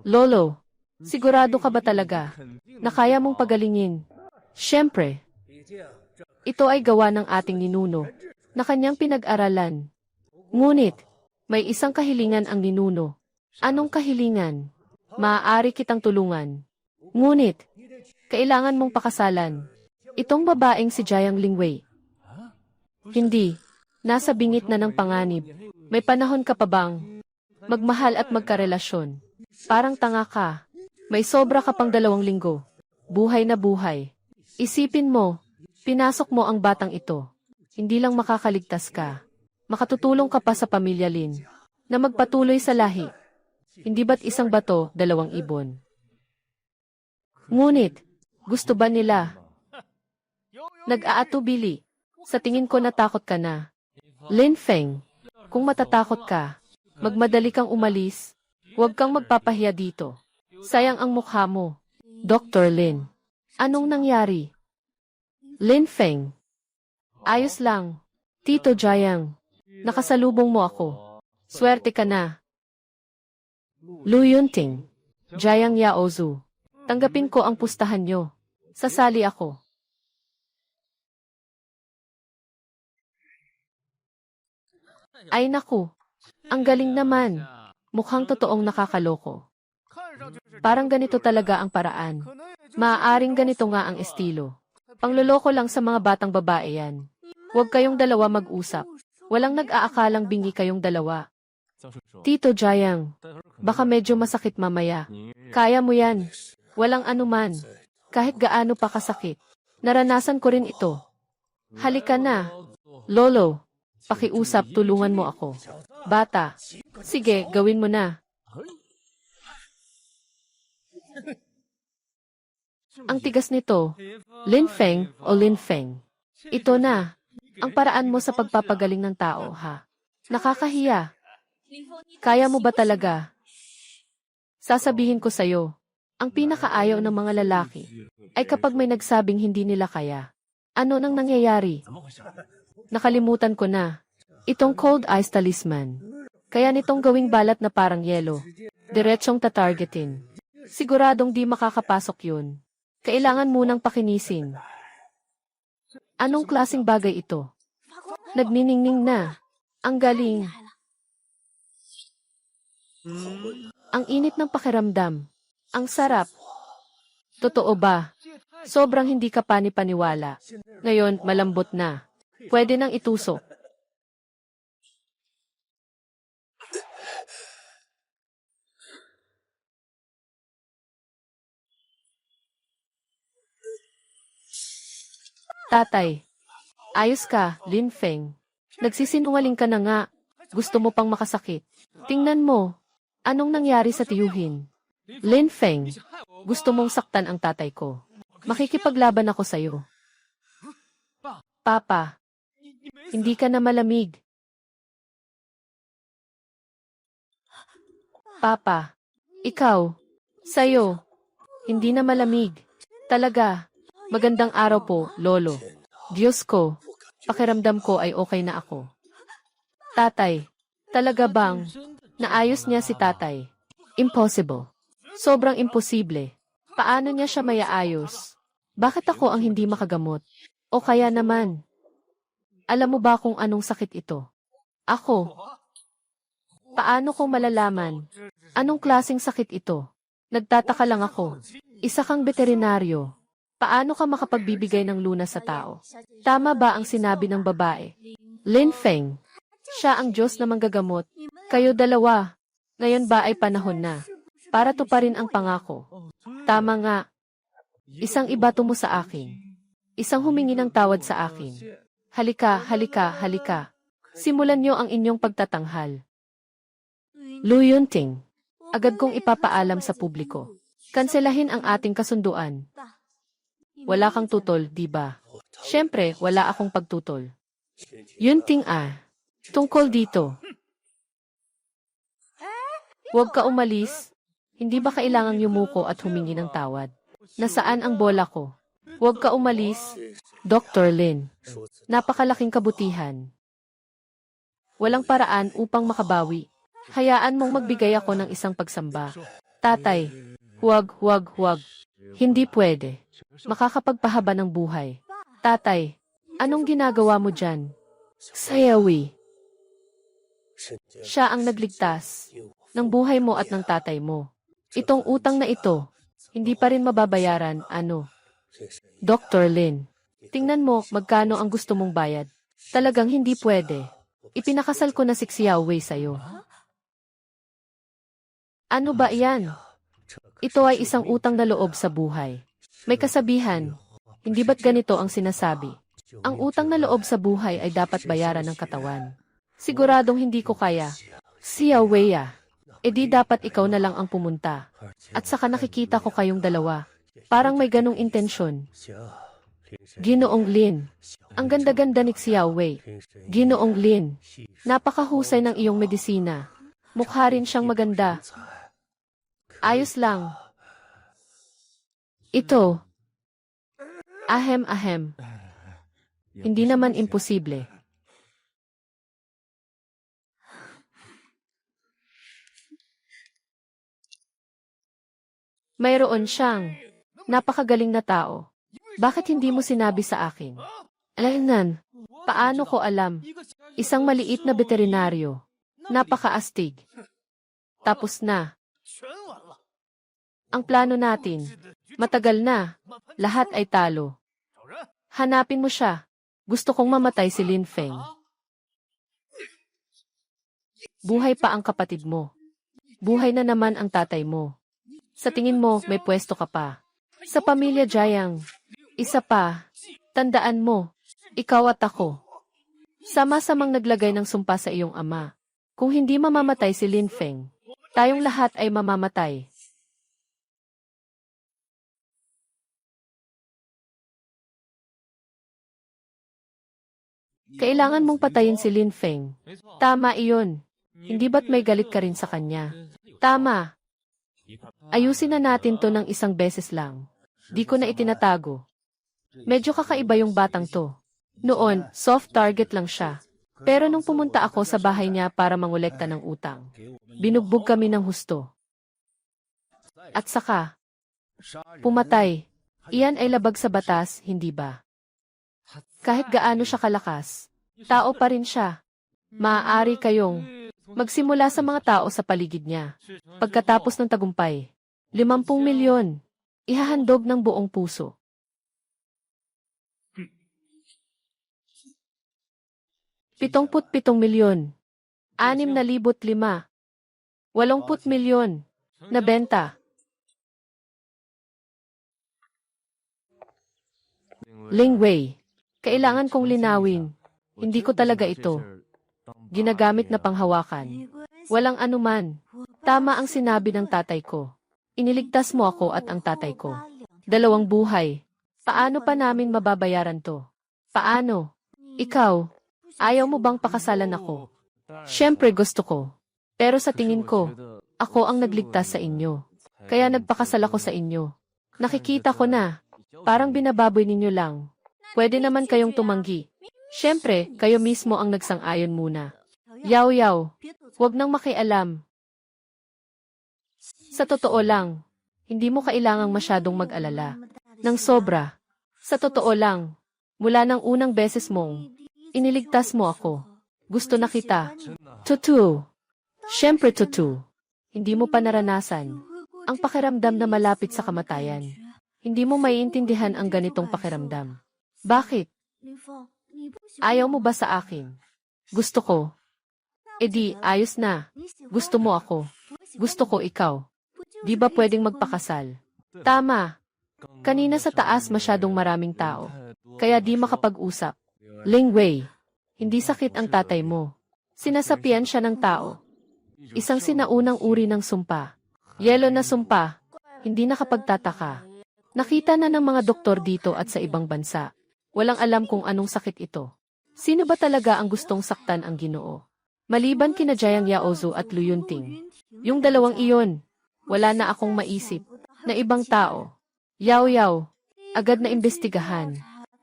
A: Lolo, sigurado ka ba talaga na kaya mong pagalingin? Siyempre. Ito ay gawa ng ating ninuno na kanyang pinag-aralan. Ngunit, may isang kahilingan ang ninuno. Anong kahilingan? Maaari kitang tulungan. Ngunit, kailangan mong pakasalan itong babaeng si Jiang Lingwei. Hindi. Nasa bingit na ng panganib. May panahon ka pa bang magmahal at magkarelasyon? Parang tanga ka. May sobra ka pang 2 linggo. Buhay na buhay. Isipin mo, pinasok mo ang batang ito. Hindi lang makakaligtas ka. Makatutulong ka pa sa pamilya Lin na magpatuloy sa lahi. Hindi ba't isang bato, 2 ibon? Ngunit, gusto ba nila? Nag-aatubili. Sa tingin ko natakot ka na. Lin Feng, kung matatakot ka, magmadali kang umalis. Huwag kang magpapahiya dito. Sayang ang mukha mo. Dr. Lin, anong nangyari? Lin Feng, ayos lang. Tito Jiang, nakasalubong mo ako. Swerte ka na. Lu Yunting, Jiang Yaozu, tanggapin ko ang pustahan nyo. Sasali ako. Ay naku, ang galing naman. Mukhang totoong nakakaloko. Parang ganito talaga ang paraan. Maaaring ganito nga ang estilo. Pangloloko lang sa mga batang babae yan. Huwag kayong dalawa mag-usap. Walang nag-aakalang bingi kayong dalawa. Tito Jiang, baka medyo masakit mamaya. Kaya mo yan. Walang anuman. Kahit gaano pa kasakit. Naranasan ko rin ito. Halika na. Lolo. Pakiusap, tulungan mo ako. Bata. Sige, gawin mo na. Ang tigas nito. Lin Feng o Lin Feng. Ito na. Ang paraan mo sa pagpapagaling ng tao, ha? Nakakahiya. Kaya mo ba talaga? Sasabihin ko sa'yo, ang pinakaayaw ng mga lalaki ay kapag may nagsabing hindi nila kaya. Ano nang nangyayari? Nakalimutan ko na. Itong cold ice talisman. Kaya nitong gawing balat na parang yelo. Diretsyong tatargetin. Siguradong di makakapasok yun. Kailangan munang pakinisin. Anong klaseng bagay ito? Nagniningning na. Ang galing. Ang init ng pakiramdam. Ang sarap. Totoo ba? Sobrang hindi ka pani-paniwala. Ngayon, malambot na. Pwede nang itusok. Tatay. Ayos ka, Lin Feng. Nagsisinungaling ka na nga. Gusto mo pang makasakit. Tingnan mo. Anong nangyari sa tiyuhin? Lin Feng. Gusto mong saktan ang tatay ko. Makikipaglaban ako sa'yo. Papa. Hindi ka na malamig. Papa. Ikaw. Sa'yo. Hindi na malamig. Talaga. Magandang araw po, Lolo. Diyos ko. Pakiramdam ko ay okay na ako. Tatay. Talaga bang? Naayos niya si tatay. Impossible. Sobrang imposible. Paano niya siya mayaayos? Bakit ako ang hindi makagamot? O kaya naman? Alam mo ba kung anong sakit ito? Ako. Paano ko malalaman? Anong klaseng sakit ito? Nagtataka lang ako. Isa kang veterinaryo. Paano ka makapagbibigay ng lunas sa tao? Tama ba ang sinabi ng babae? Lin Feng. Siya ang Diyos na manggagamot. Kayo dalawa. Ngayon ba ay panahon na para tuparin ang pangako? Tama nga. Isang ibato mo sa akin. Isang humingi ng tawad sa akin. Halika, halika, halika. Simulan niyo ang inyong pagtatanghal. Lu Yunting. Agad kong ipapaalam sa publiko. Kanselahin ang ating kasunduan. Wala kang tutol, di ba? Siyempre, wala akong pagtutol. Yunting tungkol dito. Huwag ka umalis. Hindi ba kailangang yumuko at humingi ng tawad? Nasaan ang bola ko? Huwag ka umalis. Dr. Lin. Napakalaking kabutihan. Walang paraan upang makabawi. Hayaan mong magbigay ako ng isang pagsamba. Tatay. Huwag, huwag, huwag. Hindi pwede. Makakapagpahaba ng buhay. Tatay. Anong ginagawa mo dyan? Sayawi. Siya ang nagligtas ng buhay mo at ng tatay mo. Itong utang na ito, hindi pa rin mababayaran, ano? Dr. Lin, tingnan mo magkano ang gusto mong bayad. Talagang hindi pwede. Ipinakasal ko na si Xiao Wei sa'yo. Ano ba iyan? Ito ay isang utang na loob sa buhay. May kasabihan, hindi ba't ganito ang sinasabi? Ang utang na loob sa buhay ay dapat bayaran ng katawan. Siguradong hindi ko kaya. Xiao Wei di dapat ikaw na lang ang pumunta. At saka nakikita ko kayong dalawa. Parang may ganong intensyon. Ginoong Lin. Ang ganda-ganda ni Xiao Wei. Ginoong Lin. Napakahusay ng iyong medisina. Mukha rin siyang maganda. Ayos lang. Ito. Ahem. Hindi naman imposible. Mayroon siyang napakagaling na tao. Bakit hindi mo sinabi sa akin? Alaynan, paano ko alam? Isang maliit na veterinaryo. Napakaastig. Tapos na. Ang plano natin, matagal na. Lahat ay talo. Hanapin mo siya. Gusto kong mamatay si Lin Feng. Buhay pa ang kapatid mo. Buhay na naman ang tatay mo. Sa tingin mo, may pwesto ka pa. Sa pamilya Jiang, isa pa, tandaan mo, ikaw at ako. Sama-samang naglagay ng sumpa sa iyong ama. Kung hindi mamamatay si Lin Feng, tayong lahat ay mamamatay. Kailangan mong patayin si Lin Feng. Tama iyon. Hindi ba't may galit ka rin sa kanya? Tama. Ayusin na natin to ng isang beses lang. Di ko na itinatago. Medyo kakaiba yung batang to. Noon, soft target lang siya. Pero nung pumunta ako sa bahay niya para mangolekta ng utang, binugbog kami ng husto. At saka, pumatay. Iyan ay labag sa batas, hindi ba? Kahit gaano siya kalakas, tao pa rin siya. Maaari kayong magsimula sa mga tao sa paligid niya. Pagkatapos ng tagumpay, 50 milyon, ihahandog ng buong puso. 77 milyon, 6,500, 80 milyon, na benta. Ling Wei, kailangan kong linawin. Hindi ko talaga ito ginagamit na panghawakan. Walang anuman. Tama ang sinabi ng tatay ko. Iniligtas mo ako at ang tatay ko. 2 buhay. Paano pa namin mababayaran to? Paano? Ikaw, ayaw mo bang pakasalan ako? Siyempre gusto ko. Pero sa tingin ko, ako ang nagligtas sa inyo. Kaya nagpakasal ako sa inyo. Nakikita ko na, parang binababoy ninyo lang. Pwede naman kayong tumanggi. Siyempre, kayo mismo ang nagsang-ayon muna. Yaw, huwag nang makialam. Sa totoo lang, hindi mo kailangang masyadong mag-alala. Nang sobra. Sa totoo lang, mula ng unang beses mong iniligtas mo ako. Gusto na kita. Tutu. Siyempre tutu. Hindi mo pa naranasan ang pakiramdam na malapit sa kamatayan. Hindi mo maiintindihan ang ganitong pakiramdam. Bakit? Ayaw mo ba sa akin? Gusto ko. Di, ayos na. Gusto mo ako. Gusto ko ikaw. Di ba pwedeng magpakasal? Tama. Kanina sa taas masyadong maraming tao. Kaya di makapag-usap. Ling Wei, hindi sakit ang tatay mo. Sinasapian siya ng tao. Isang sinaunang uri ng sumpa. Yelo na sumpa. Hindi nakapagtataka. Nakita na ng mga doktor dito at sa ibang bansa. Walang alam kung anong sakit ito. Sino ba talaga ang gustong saktan ang Ginoo? Maliban kina Jiang Yaozu at Lu Yunting. Yung dalawang iyon, wala na akong maisip na ibang tao. Yaw, agad na imbestigahan.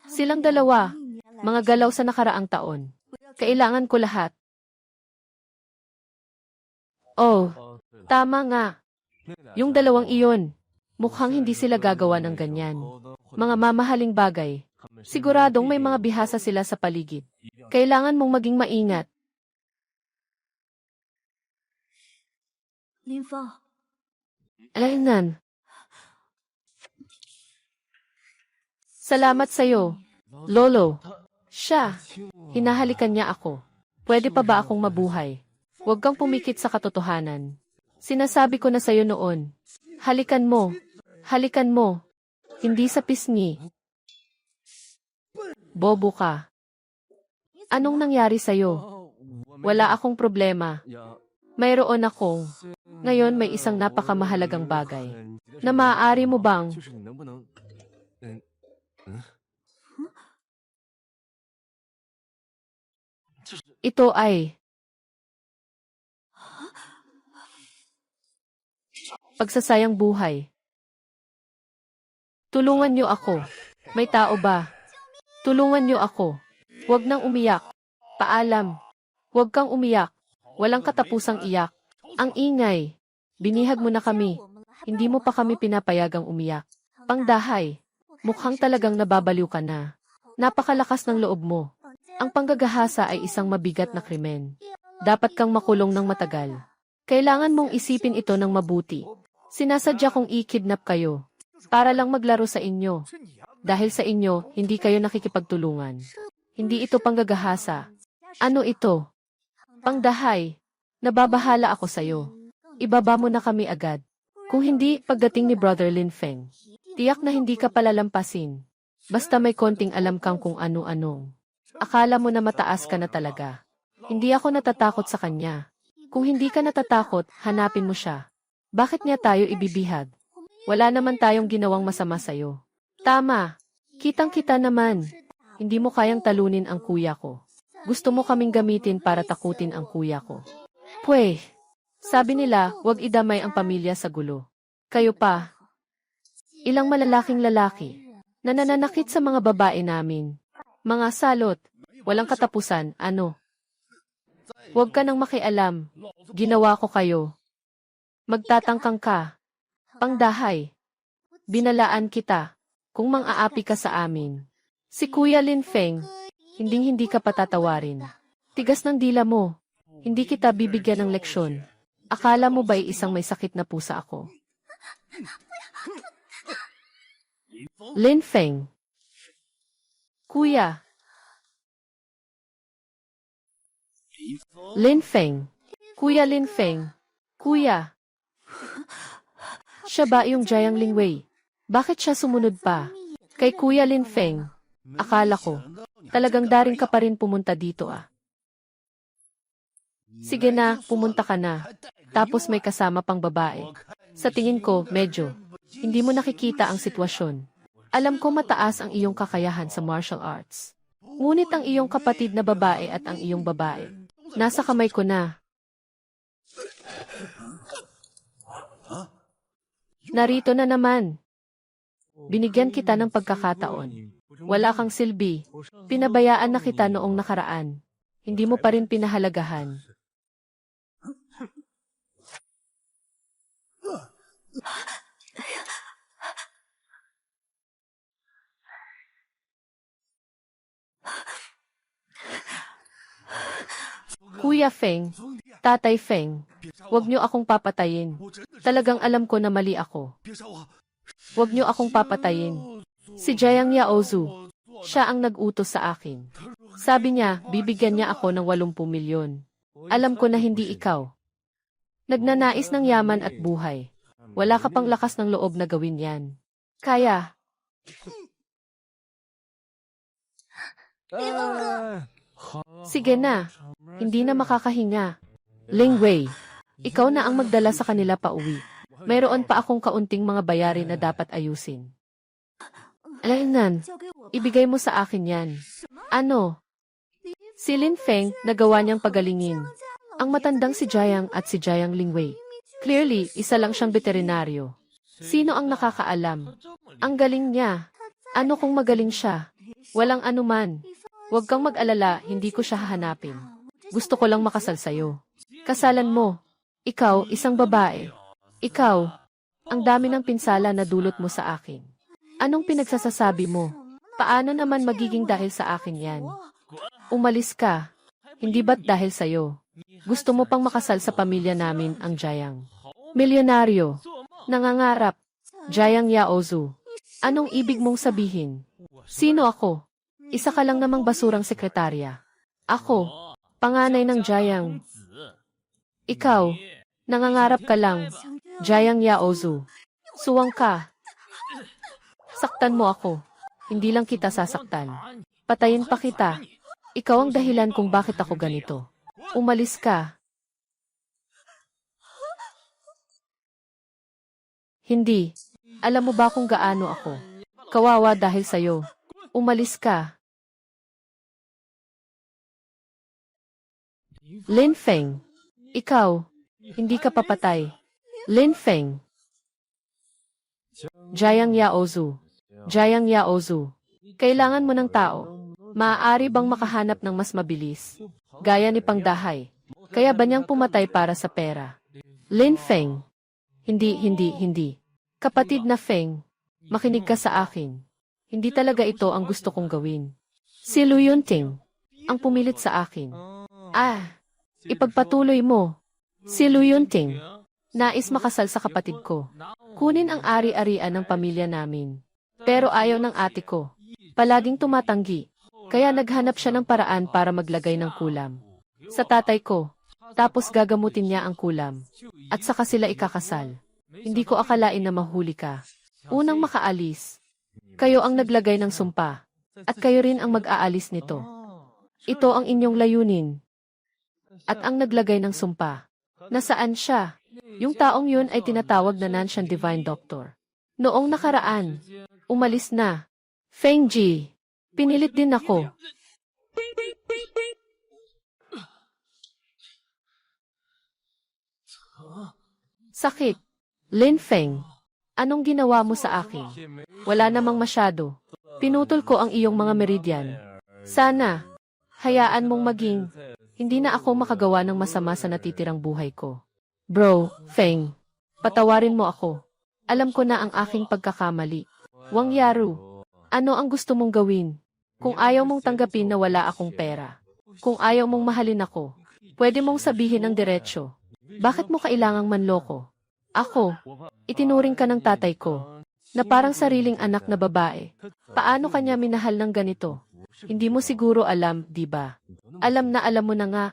A: Silang dalawa, mga galaw sa nakaraang taon. Kailangan ko lahat. Oh, tama nga. Yung dalawang iyon, mukhang hindi sila gagawa ng ganyan. Mga mamahaling bagay. Siguradong may mga bihasa sila sa paligid. Kailangan mong maging maingat. Alaynan. Salamat sa'yo, Lolo. Siya. Hinahalikan niya ako. Pwede pa ba akong mabuhay? Huwag kang pumikit sa katotohanan. Sinasabi ko na sa'yo noon. Halikan mo. Halikan mo. Hindi sa pisngi. Bobo ka. Anong nangyari sa'yo? Wala akong problema. Mayroon akong. Ngayon may isang napakamahalagang bagay. Na maaari mo bang? Ito ay pagsasayang buhay. Tulungan niyo ako. May tao ba? Tulungan niyo ako. Huwag nang umiyak. Paalam. Huwag kang umiyak. Walang katapusang iyak. Ang ingay. Binihag mo na kami. Hindi mo pa kami pinapayagang umiyak. Pangdahay. Mukhang talagang nababaliw ka na. Napakalakas ng loob mo. Ang panggagahasa ay isang mabigat na krimen. Dapat kang makulong ng matagal. Kailangan mong isipin ito ng mabuti. Sinasadya kong i-kidnap kayo. Para lang maglaro sa inyo. Dahil sa inyo, hindi kayo nakikipagtulungan. Hindi ito panggagahasa. Ano ito? Pangdahay. Nababahala ako sa'yo. Ibaba mo na kami agad. Kung hindi, pagdating ni Brother Lin Feng, tiyak na hindi ka palalampasin. Basta may konting alam kang kung ano-anong. Akala mo na mataas ka na talaga. Hindi ako natatakot sa kanya. Kung hindi ka natatakot, hanapin mo siya. Bakit niya tayo ibibihag? Wala naman tayong ginawang masama sa'yo. Tama. Kitang-kita naman. Hindi mo kayang talunin ang kuya ko. Gusto mo kaming gamitin para takutin ang kuya ko. Pweh. Sabi nila, huwag idamay ang pamilya sa gulo. Kayo pa. Ilang malalaking lalaki na nananakit sa mga babae namin. Mga salot. Walang katapusan, ano? Huwag ka nang makialam. Ginawa ko kayo. Magtatangkang ka. Pangdahay. Binalaan kita. Kung mang-aapi ka sa amin. Si Kuya Lin Feng, hindi ka patatawarin. Tigas ng dila mo. Hindi kita bibigyan ng leksyon. Akala mo ba'y isang may sakit na pusa ako? Lin Feng. Kuya. Lin Feng. Kuya Lin Feng. Kuya. Siya ba yung Jiang Lingwei? Bakit siya sumunod pa? Kay Kuya Lin Feng. Akala ko. Talagang daring ka pa rin pumunta dito ah. Sige na, pumunta ka na. Tapos may kasama pang babae. Sa tingin ko, medyo. Hindi mo nakikita ang sitwasyon. Alam ko mataas ang iyong kakayahan sa martial arts. Ngunit ang iyong kapatid na babae at ang iyong babae. Nasa kamay ko na. Narito na naman. Binigyan kita ng pagkakataon. Wala kang silbi. Pinabayaan na kita noong nakaraan. Hindi mo pa rin pinahalagahan. Kuya Feng, Tatay Feng, huwag niyo akong papatayin. Talagang alam ko na mali ako. Huwag niyo akong papatayin. Si Jiang Yaozu, siya ang nag-utos sa akin. Sabi niya, bibigyan niya ako ng 80 milyon. Alam ko na hindi ikaw. Nagnanais ng yaman at buhay. Wala ka pang lakas ng loob na gawin yan. Kaya. Sige na. Hindi na makakahinga. Lingwei, ikaw na ang magdala sa kanila pauwi. Mayroon pa akong kaunting mga bayarin na dapat ayusin. Alaynan, ibigay mo sa akin yan. Ano? Si Lin Feng, nagawa niyang pagalingin. Ang matandang si Jiang at si Jiang Lingwei. Clearly, isa lang siyang veterinaryo. Sino ang nakakaalam? Ang galing niya. Ano kung magaling siya? Walang anuman. Huwag kang mag-alala, hindi ko siya hahanapin. Gusto ko lang makasal sa'yo. Kasalan mo. Ikaw, isang babae. Ikaw, ang dami ng pinsala na dulot mo sa akin. Anong pinagsasasabi mo? Paano naman magiging dahil sa akin yan? Umalis ka. Hindi ba't dahil sa'yo? Gusto mo pang makasal sa pamilya namin ang Jiang. Milyonaryo. Nangangarap. Jiang Yaozu. Anong ibig mong sabihin? Sino ako? Isa ka lang namang basurang sekretarya. Ako, panganay ng Jiang. Ikaw, nangangarap ka lang. Jiang Yaozu. Suwang ka. Saktan mo ako. Hindi lang kita sasaktan. Patayin pa kita. Ikaw ang dahilan kung bakit ako ganito. Umalis ka. Hindi. Alam mo ba kung gaano ako? Kawawa dahil sa'yo. Umalis ka. Lin Feng. Ikaw. Hindi ka papatay. Lin Feng. Jiang Yaozu. Jiang Yaozu. Kailangan mo ng tao. Maaari bang makahanap ng mas mabilis? Gaya ni Pangdahay. Kaya ba niyang pumatay para sa pera? Lin Feng. Hindi. Kapatid na Feng, makinig ka sa akin. Hindi talaga ito ang gusto kong gawin. Si Lu Yunting, ang pumilit sa akin. Ipagpatuloy mo. Si Lu Yunting, nais makasal sa kapatid ko. Kunin ang ari-arian ng pamilya namin. Pero ayaw ng ate ko. Palaging tumatanggi. Kaya naghanap siya ng paraan para maglagay ng kulam sa tatay ko. Tapos gagamutin niya ang kulam. At saka sila ikakasal. Hindi ko akalain na mahuli ka. Unang makaalis. Kayo ang naglagay ng sumpa. At kayo rin ang mag-aalis nito. Ito ang inyong layunin. At ang naglagay ng sumpa. Nasaan siya? Yung taong yun ay tinatawag na Nanshan Divine Doctor. Noong nakaraan, umalis na. Feng Ji, pinilit din ako. Sakit. Lin Feng, anong ginawa mo sa akin? Wala namang masyado. Pinutol ko ang iyong mga meridian. Sana, hayaan mong maging. Hindi na ako makagawa ng masama sa natitirang buhay ko. Bro, Feng, patawarin mo ako. Alam ko na ang aking pagkakamali. Wang Yaru, ano ang gusto mong gawin? Kung ayaw mong tanggapin na wala akong pera. Kung ayaw mong mahalin ako, pwede mong sabihin ng diretsyo. Bakit mo kailangang manloko? Ako, itinuring ka ng tatay ko, na parang sariling anak na babae. Paano kanya minahal ng ganito? Hindi mo siguro alam, di ba? Alam mo na nga.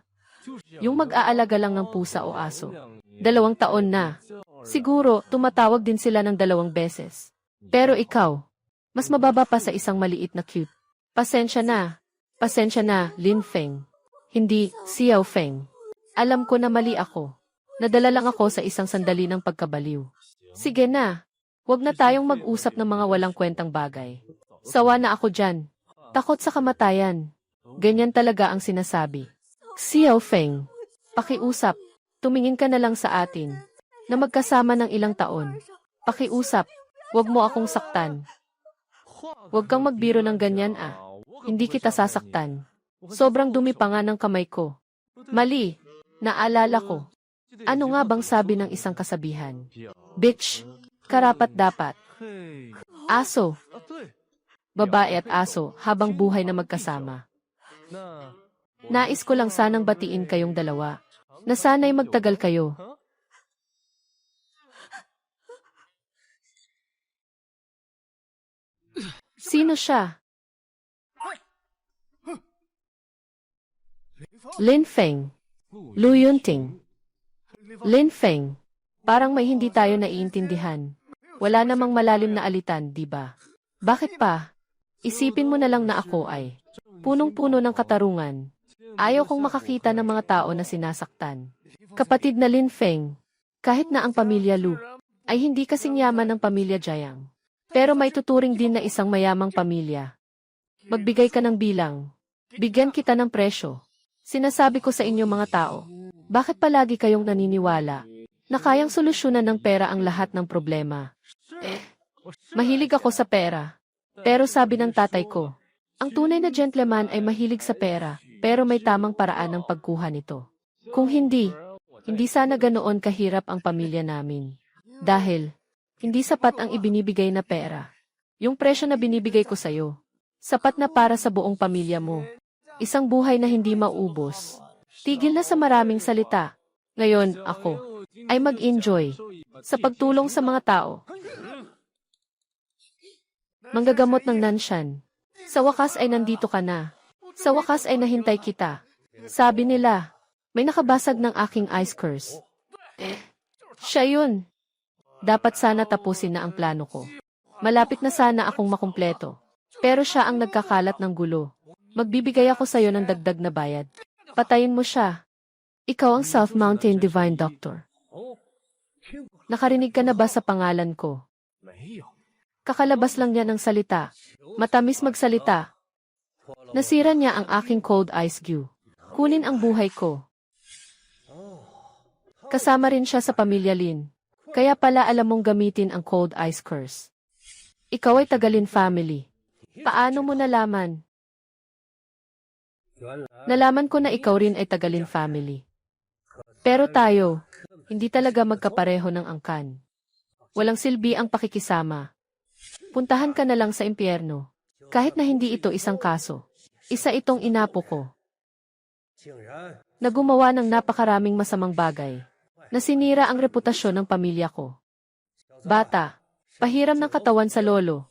A: Yung mag-aalaga lang ng pusa o aso. 2 taon na. Siguro, tumatawag din sila ng 2 beses. Pero ikaw, mas mababa pa sa isang maliit na cute. Pasensya na, Lin Feng. Hindi, Xiao Feng. Alam ko na mali ako. Nadala lang ako sa isang sandali ng pagkabaliw. Sige na, wag na tayong mag-usap ng mga walang kwentang bagay. Sawa na ako dyan. Takot sa kamatayan. Ganyan talaga ang sinasabi. Xiao Feng, pakiusap, tumingin ka na lang sa atin, na magkasama ng ilang taon. Pakiusap, wag mo akong saktan. Wag kang magbiro ng ganyan Hindi kita sasaktan. Sobrang dumi pa nga ng kamay ko. Mali, naalala ko. Ano nga bang sabi ng isang kasabihan? Bitch, karapat-dapat. Aso. Babae at aso habang buhay na magkasama. Nais ko lang sanang batiin kayong dalawa. Na sana'y magtagal kayo. Sino siya? Lin Feng. Lu Yunting. Lin Feng, parang may hindi tayo naiintindihan. Wala namang malalim na alitan, di ba? Bakit pa? Isipin mo na lang na ako ay punong-puno ng katarungan. Ayaw kong makakita ng mga tao na sinasaktan. Kapatid na Lin Feng, kahit na ang pamilya Lu, ay hindi kasing yaman ng pamilya Jiang. Pero may tuturing din na isang mayamang pamilya. Magbigay ka ng bilang. Bigyan kita ng presyo. Sinasabi ko sa inyo mga tao, bakit palagi kayong naniniwala na kayang solusyonan ng pera ang lahat ng problema? Mahilig ako sa pera. Pero sabi ng tatay ko, ang tunay na gentleman ay mahilig sa pera, pero may tamang paraan ng pagkuha nito. Kung hindi sana ganoon kahirap ang pamilya namin. Dahil, hindi sapat ang ibinibigay na pera. Yung presyo na binibigay ko sa'yo, sapat na para sa buong pamilya mo. Isang buhay na hindi maubos. Tigil na sa maraming salita. Ngayon, ako ay mag-enjoy sa pagtulong sa mga tao. Manggagamot ng Nanshan. Sa wakas ay nandito ka na. Sa wakas ay nahintay kita. Sabi nila, may nakabasag ng aking ice curse. Siya yun. Dapat sana tapusin na ang plano ko. Malapit na sana akong makumpleto. Pero siya ang nagkakalat ng gulo. Magbibigay ako sa'yo ng dagdag na bayad. Patayin mo siya. Ikaw ang South Mountain Divine Doctor. Nakarinig ka na ba sa pangalan ko? Kakalabas lang niya ng salita. Matamis magsalita. Nasira niya ang aking cold ice cube. Kunin ang buhay ko. Kasama rin siya sa pamilya Lin. Kaya pala alam mong gamitin ang cold ice curse. Ikaw ay taga-Lin family. Paano mo nalaman? Nalaman ko na ikaw rin ay taga-Lin family. Pero tayo, hindi talaga magkapareho ng angkan. Walang silbi ang pakikisama. Puntahan ka na lang sa impyerno. Kahit na hindi ito isang kaso. Isa itong inapo ko. Na gumawa ng napakaraming masamang bagay. Na sinira ang reputasyon ng pamilya ko. Bata, pahiram ng katawan sa lolo.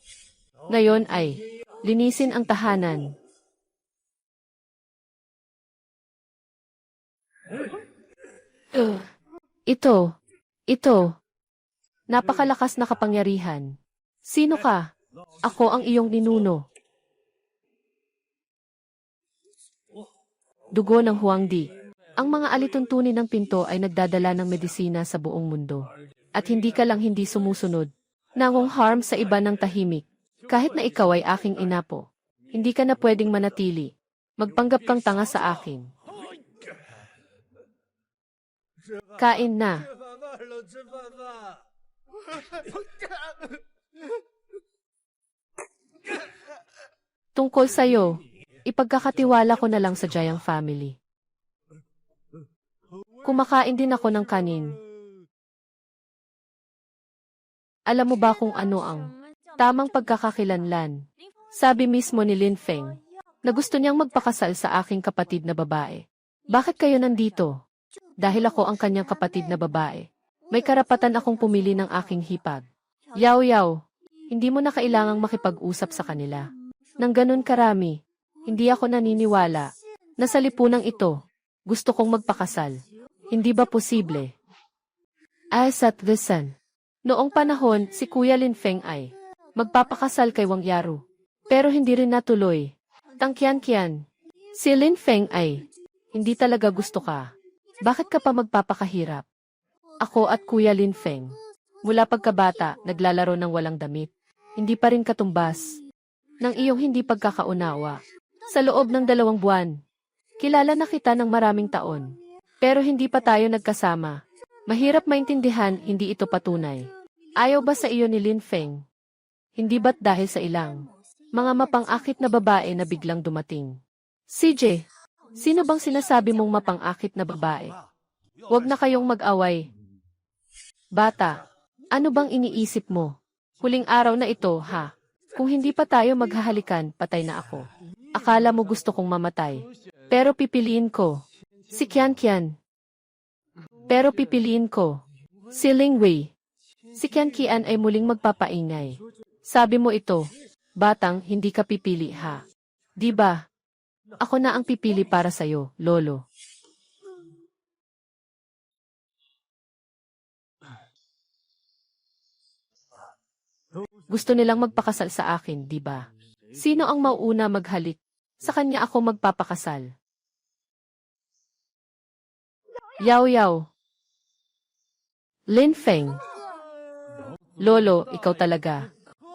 A: Ngayon ay, linisin ang tahanan. Ito. Napakalakas na kapangyarihan. Sino ka? Ako ang iyong ninuno. Dugo ng Huangdi. Ang mga alituntunin ng pinto ay nagdadala ng medisina sa buong mundo. At hindi ka lang hindi sumusunod. Nangongharm sa iba ng tahimik. Kahit na ikaw ay aking inapo. Hindi ka na pwedeng manatili. Magpanggap kang tanga sa akin. Kain na. Tungkol sa'yo, ipagkakatiwala ko na lang sa Jiang family. Kumakain din ako ng kanin. Alam mo ba kung ano ang tamang pagkakakilanlan? Sabi mismo ni Lin Feng, na gusto niyang magpakasal sa aking kapatid na babae. Bakit kayo nandito? Dahil ako ang kanyang kapatid na babae. May karapatan akong pumili ng aking hipag. Yaw, hindi mo na kailangang makipag-usap sa kanila. Nang ganun karami, hindi ako naniniwala na sa lipunang ito, gusto kong magpakasal. Hindi ba posible? As at the sun. Noong panahon, si Kuya Lin Feng ay magpapakasal kay Wang Yaru. Pero hindi rin natuloy. Tangkian-kian. Si Lin Feng ay hindi talaga gusto ka. Bakit ka pa magpapakahirap? Ako at Kuya Lin Feng. Mula pagkabata, naglalaro ng walang damit. Hindi pa rin katumbas ng iyong hindi pagkakaunawa. Sa loob ng 2 buwan, kilala na kita ng maraming taon. Pero hindi pa tayo nagkasama. Mahirap maintindihan, hindi ito patunay. Ayaw ba sa iyo ni Lin Feng? Hindi ba't dahil sa ilang mga mapang-akit na babae na biglang dumating? CJ, sino bang sinasabi mong mapang-akit na babae? Huwag na kayong mag-away. Bata, ano bang iniisip mo? Huling araw na ito, ha? Kung hindi pa tayo maghahalikan, patay na ako. Akala mo gusto kong mamatay. Pero pipiliin ko si Qian. Pero pipiliin ko si Ling Wei. Si Qian ay muling magpapaingay. Sabi mo ito, batang hindi ka pipili ha. Di ba? Ako na ang pipili para sa'yo, lolo. Gusto nilang magpakasal sa akin, di ba? Sino ang mauuna maghalik? Sa kanya ako magpapakasal. Yaw. Lin Feng. Lolo, ikaw talaga.